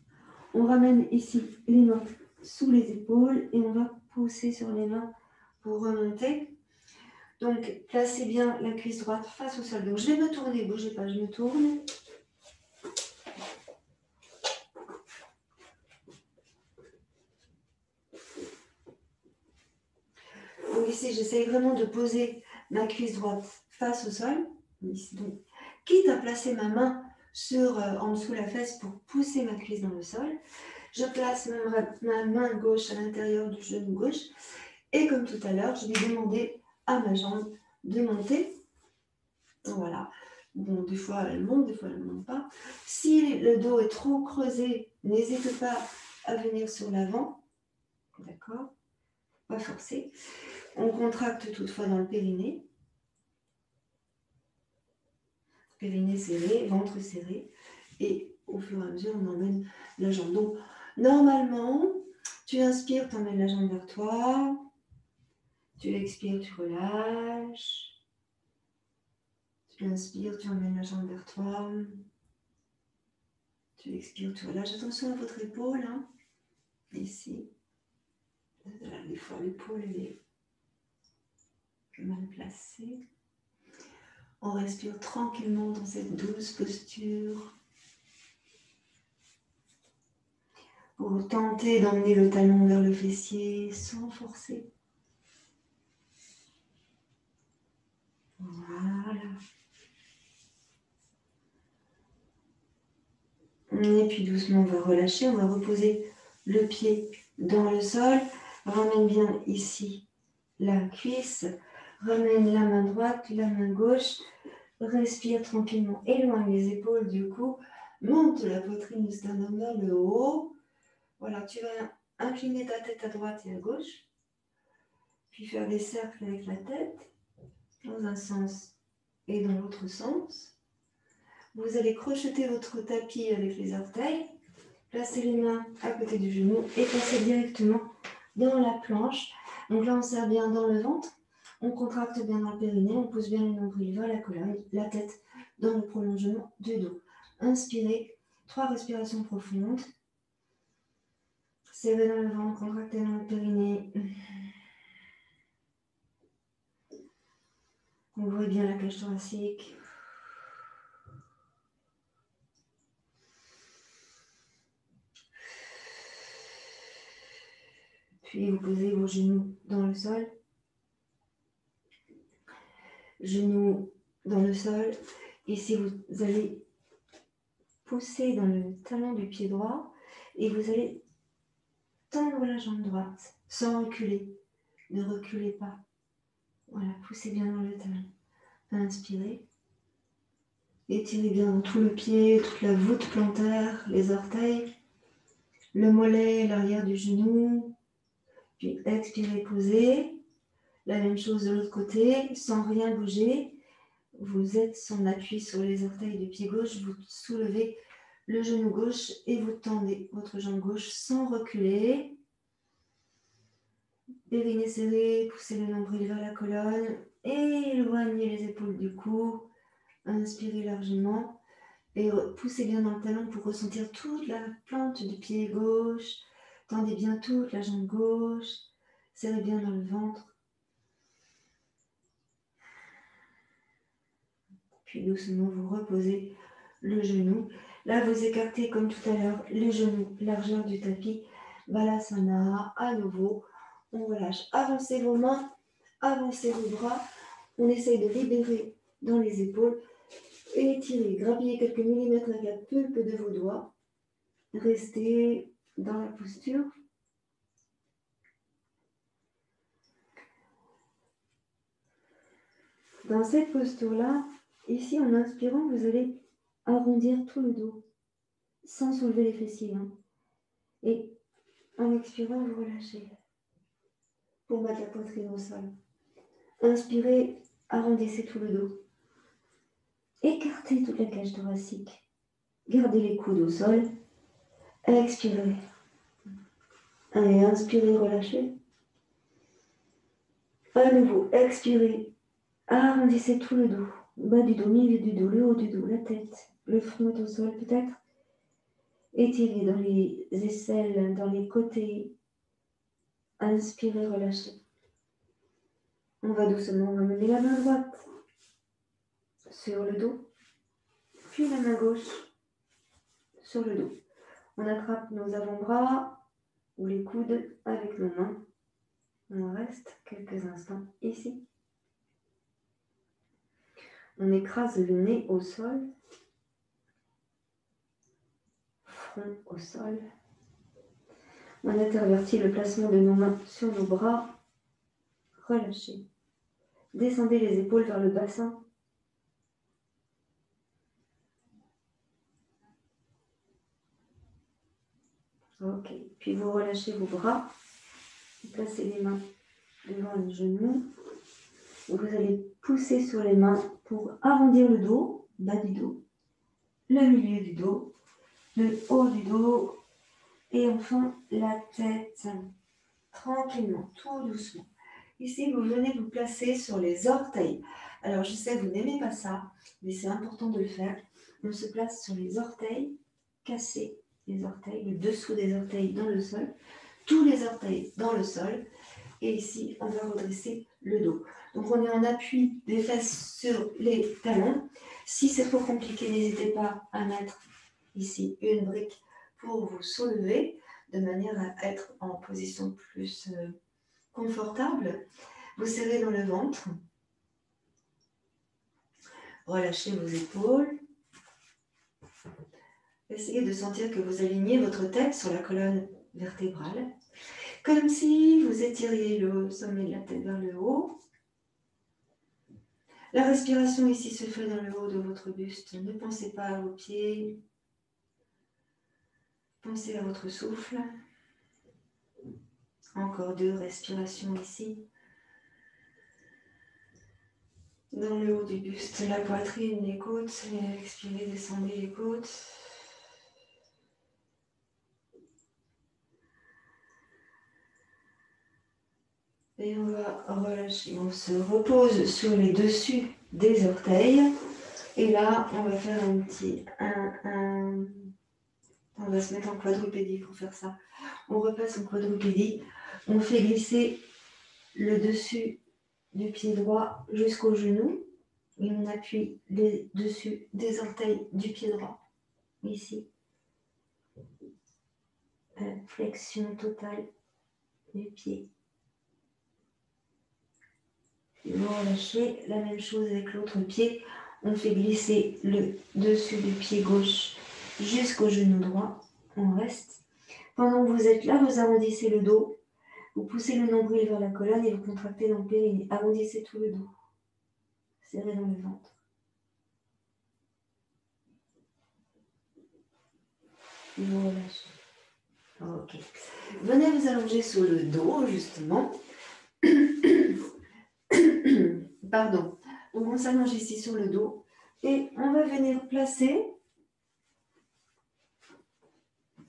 On ramène ici les mains sous les épaules et on va pousser sur les mains pour remonter. Donc, placez bien la cuisse droite face au sol. Donc, je vais me tourner, bougez pas, je me tourne. Donc, ici, j'essaye vraiment de poser ma cuisse droite face au sol. Ici, donc, quitte à placer ma main en dessous de la fesse pour pousser ma cuisse dans le sol, je place ma main gauche à l'intérieur du genou gauche. Et comme tout à l'heure, je vais demander à ma jambe de monter. Voilà. Bon, des fois, elle monte, des fois, elle ne monte pas. Si le dos est trop creusé, n'hésitez pas à venir sur l'avant. D'accord? Pas forcer. On contracte toutefois dans le périnée. Périnée serré, ventre serré. Et au fur et à mesure, on emmène la jambe. Donc, normalement, tu inspires, tu emmènes la jambe vers toi. Tu expires, tu relâches. Tu inspires, tu emmènes la jambe vers toi. Tu expires, tu relâches. Attention à votre épaule. Hein. Ici. Des fois, l'épaule est mal placée. On respire tranquillement dans cette douce posture. Pour tenter d'emmener le talon vers le fessier sans forcer. Voilà. Et puis doucement, on va relâcher. On va reposer le pied dans le sol. Ramène bien ici la cuisse. Ramène la main droite, la main gauche. Respire tranquillement. Éloigne les épaules du cou. Monte la poitrine du sternum vers le haut. Voilà, tu vas incliner ta tête à droite et à gauche. Puis faire des cercles avec la tête dans un sens et dans l'autre sens. Vous allez crocheter votre tapis avec les orteils. Placez les mains à côté du genou et passez directement dans la planche. Donc là, on serre bien dans le ventre. On contracte bien dans le périnée. On pousse bien le nombril vers la colonne, la tête dans le prolongement du dos. Inspirez. 3 respirations profondes. Serrez dans le ventre, contractez dans le périnée. Ouvrez bien la cage thoracique. Puis vous posez vos genoux dans le sol. Genoux dans le sol. Ici, vous allez pousser dans le talon du pied droit et vous allez tendre la jambe droite sans reculer. Ne reculez pas. Voilà, poussez bien dans le talon. Inspirez. Étirez bien dans tout le pied, toute la voûte plantaire, les orteils, le mollet, l'arrière du genou. Puis expirez, posez. La même chose de l'autre côté, sans rien bouger. Vous êtes sans appui sur les orteils du pied gauche. Vous soulevez le genou gauche et vous tendez votre jambe gauche sans reculer. Périnée serré, poussez le nombril vers la colonne. Éloignez les épaules du cou. Inspirez largement. Et poussez bien dans le talon pour ressentir toute la plante du pied gauche. Tendez bien toute la jambe gauche. Serrez bien dans le ventre. Puis doucement, vous reposez le genou. Là, vous écartez comme tout à l'heure les genoux, largeur du tapis. Balasana, à nouveau. On relâche. Avancez vos mains, avancez vos bras. On essaye de libérer dans les épaules. Et étirez, grappillez quelques millimètres avec la pulpe de vos doigts. rester dans la posture. Dans cette posture-là, ici, en inspirant, vous allez arrondir tout le dos, sans soulever les fessiers. Et en expirant, vous relâchez pour mettre la poitrine au sol. Inspirez, arrondissez tout le dos. Écartez toute la cage thoracique. Gardez les coudes au sol. Expirez. Allez, inspirez, relâchez. À nouveau, expirez. Arrondissez tout le dos. Bas du dos, milieu du dos, le haut du dos, la tête. Le front au sol peut-être. Étirez dans les aisselles, dans les côtés. Inspirez, relâchez. On va doucement ramener la main droite sur le dos, puis la main gauche sur le dos. On attrape nos avant-bras ou les coudes avec nos mains. On reste quelques instants ici. On écrase le nez au sol, front au sol. On intervertit le placement de nos mains sur nos bras. Relâchez. Descendez les épaules vers le bassin. Ok. Puis vous relâchez vos bras. Vous placez les mains devant les genoux. Vous allez pousser sur les mains pour arrondir le dos, bas du dos, le milieu du dos, le haut du dos et enfin la tête. Tranquillement, tout doucement. Ici, vous venez vous placer sur les orteils. Alors, je sais, vous n'aimez pas ça, mais c'est important de le faire. On se place sur les orteils, casser les orteils, le dessous des orteils dans le sol, tous les orteils dans le sol. Et ici, on va redresser le dos. Donc, on est en appui des fesses sur les talons. Si c'est trop compliqué, n'hésitez pas à mettre ici une brique pour vous soulever de manière à être en position plus confortable. Vous serrez dans le ventre. Relâchez vos épaules. Essayez de sentir que vous alignez votre tête sur la colonne vertébrale, comme si vous étiriez le sommet de la tête vers le haut. La respiration ici se fait dans le haut de votre buste. Ne pensez pas à vos pieds. Pensez à votre souffle. Encore 2 respirations ici. Dans le haut du buste, la poitrine, les côtes. Expirez, descendez les côtes. Et on va relâcher. On se repose sur les dessus des orteils. Et là, on va faire un petit... On va se mettre en quadrupédie pour faire ça. On repasse en quadrupédie. On fait glisser le dessus du pied droit jusqu'au genou. Et on appuie les dessus des orteils du pied droit. Ici. Flexion totale du pied. Et vous relâchez. La même chose avec l'autre pied. On fait glisser le dessus du pied gauche jusqu'au genou droit. On reste. Pendant que vous êtes là, vous arrondissez le dos. Vous poussez le nombril vers la colonne et vous contractez dans le périnée. Arrondissez tout le dos. Serrez dans le ventre. Et vous relâchez. Ok. Venez vous allonger sur le dos, justement. Pardon. Donc, on s'allonge ici sur le dos. Et on va venir placer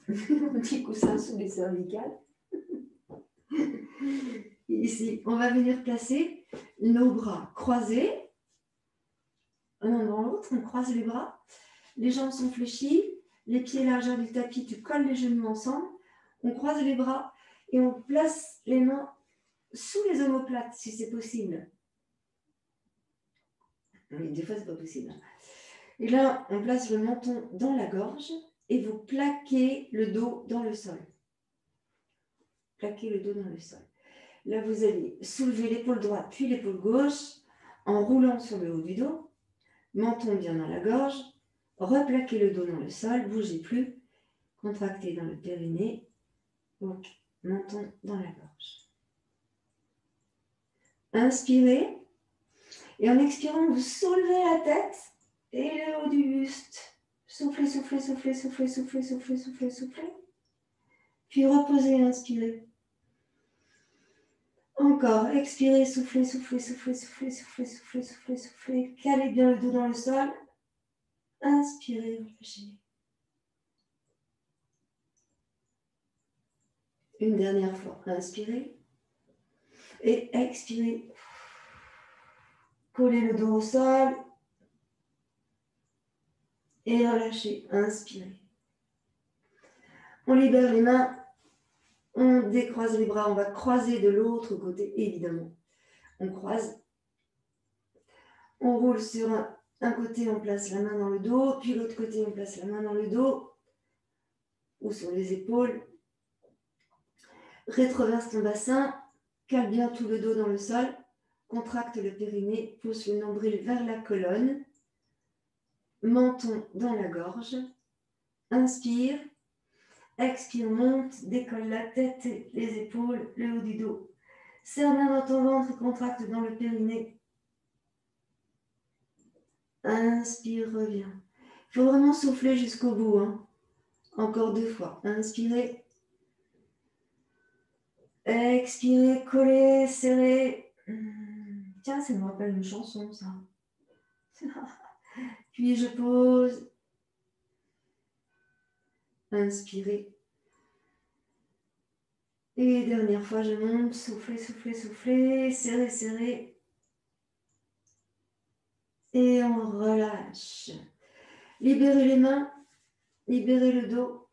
un petit coussin sous les cervicales. Ici, on va venir placer nos bras croisés. L'un dans l'autre, on croise les bras. Les jambes sont fléchies. Les pieds largeur du tapis, tu colles les genoux ensemble. On croise les bras et on place les mains sous les omoplates, si c'est possible. Oui, des fois, c'est pas possible. Et là, on place le menton dans la gorge et vous plaquez le dos dans le sol. Plaquez le dos dans le sol. Là, vous allez soulever l'épaule droite puis l'épaule gauche en roulant sur le haut du dos. Menton bien dans la gorge. Replaquez le dos dans le sol, bougez plus. contractez dans le périnée, ok, menton dans la gorge. Inspirez, et en expirant, vous soulevez la tête et le haut du buste. Soufflez, soufflez, soufflez, soufflez, soufflez, soufflez, soufflez, soufflez. Puis reposez, inspirez. Encore, expirez, soufflez, soufflez, soufflez, soufflez, soufflez, soufflez, soufflez, soufflez. Calez bien le dos dans le sol. Inspirez, relâchez. Une dernière fois, inspirez. Et expirez. Collez le dos au sol. Et relâchez, inspirez. On libère les mains. On décroise les bras. On va croiser de l'autre côté, évidemment. On croise. On roule sur un côté, on place la main dans le dos, puis l'autre côté, on place la main dans le dos ou sur les épaules. Rétroverse ton bassin, cale bien tout le dos dans le sol, contracte le périnée, pousse le nombril vers la colonne, menton dans la gorge. Inspire, expire, monte, décolle la tête, les épaules, le haut du dos. Serre bien dans ton ventre, contracte dans le périnée. Inspire, reviens. Il faut vraiment souffler jusqu'au bout. Hein. Encore 2 fois. Inspirez. Expirez, collez, serrez. Tiens, ça me rappelle une chanson, ça. Puis je pose. Inspirez. Et dernière fois, je monte. Soufflez, soufflez, soufflez. Serrez, serrez. Et on relâche. Libérez les mains. Libérez le dos.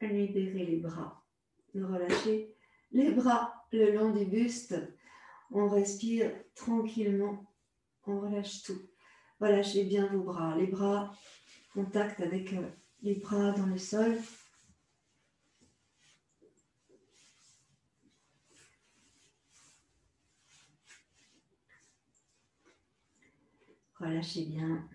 Libérez les bras. Relâchez les bras le long du buste. On respire tranquillement. On relâche tout. Relâchez bien vos bras. Les bras, contact avec les bras dans le sol. Relâchez bien.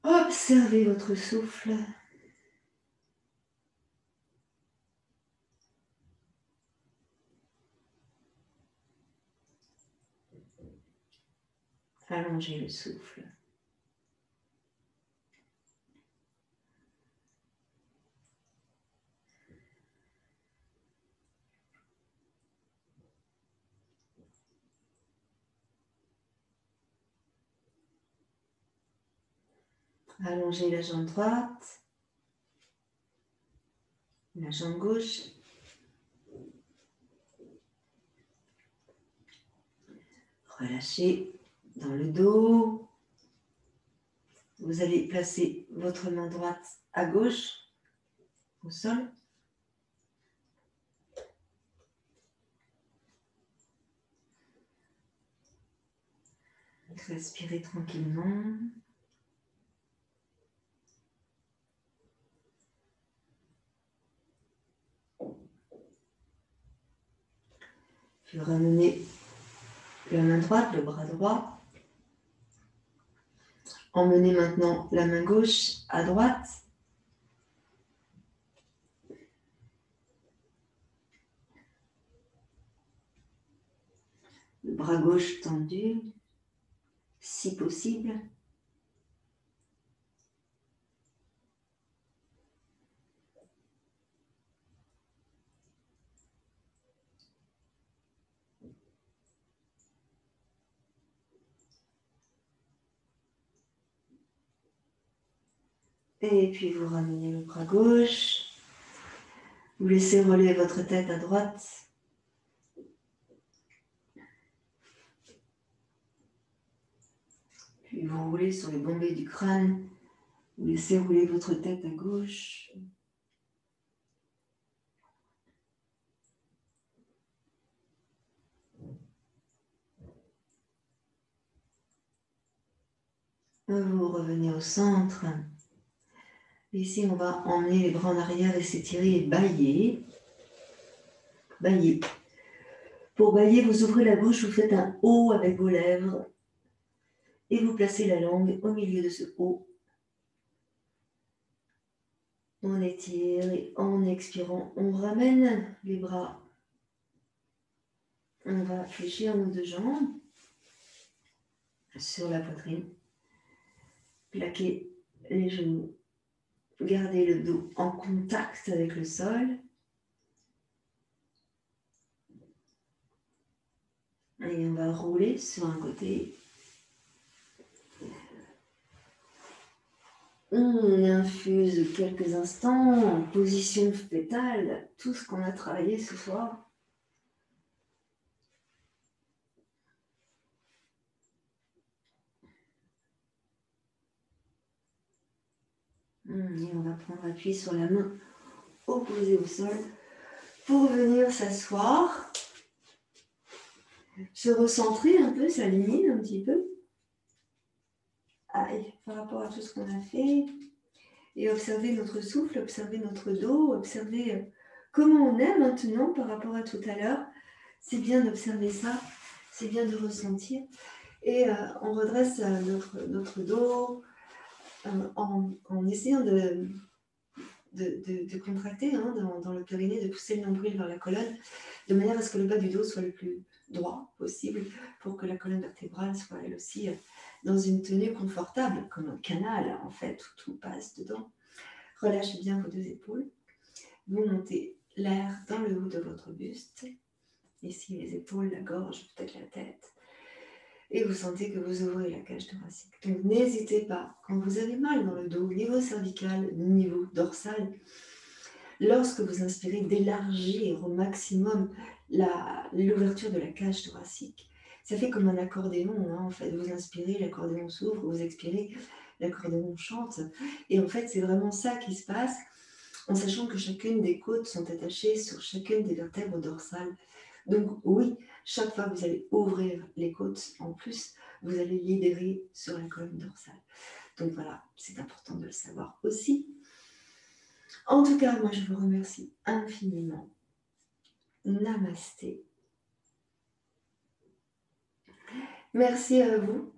Observez votre souffle. Allongez le souffle. Allongez la jambe droite, la jambe gauche. Relâchez dans le dos. Vous allez placer votre main droite à gauche au sol. Respirez tranquillement. Puis ramenez la main droite, le bras droit. Emmenez maintenant la main gauche à droite. Le bras gauche tendu, si possible. Et puis vous ramenez le bras gauche. Vous laissez rouler votre tête à droite. Puis vous roulez sur les bombées du crâne. Vous laissez rouler votre tête à gauche. Vous revenez au centre. Ici, on va emmener les bras en arrière et s'étirer et bâiller. Bâiller. Pour bâiller, vous ouvrez la bouche, vous faites un O avec vos lèvres et vous placez la langue au milieu de ce O. On étire et en expirant, on ramène les bras. On va fléchir nos deux jambes sur la poitrine. Plaquer les genoux. Garder le dos en contact avec le sol. Et on va rouler sur un côté. On infuse quelques instants en position fœtale tout ce qu'on a travaillé ce soir. Et on va prendre appui sur la main opposée au sol pour venir s'asseoir, se recentrer un peu, s'aligner un petit peu par rapport à tout ce qu'on a fait et observer notre souffle, observer notre dos, observer comment on est maintenant par rapport à tout à l'heure. C'est bien d'observer ça, c'est bien de ressentir. Et on redresse notre dos en essayant de contracter dans le périnée, de pousser le nombril vers la colonne, de manière à ce que le bas du dos soit le plus droit possible pour que la colonne vertébrale soit elle aussi dans une tenue confortable, comme un canal en fait, où tout passe dedans. Relâchez bien vos deux épaules. Vous montez l'air dans le haut de votre buste. Ici, les épaules, la gorge, peut-être la tête. Et vous sentez que vous ouvrez la cage thoracique. Donc n'hésitez pas, quand vous avez mal dans le dos, niveau cervical, niveau dorsal, lorsque vous inspirez, d'élargir au maximum l'ouverture de la cage thoracique. Ça fait comme un accordéon, en fait. Vous inspirez, l'accordéon s'ouvre, vous expirez, l'accordéon chante. Et en fait, c'est vraiment ça qui se passe, en sachant que chacune des côtes sont attachées sur chacune des vertèbres dorsales. Donc oui, chaque fois que vous allez ouvrir les côtes, en plus, vous allez libérer sur la colonne dorsale. Donc voilà, c'est important de le savoir aussi. En tout cas, moi je vous remercie infiniment. Namasté. Merci à vous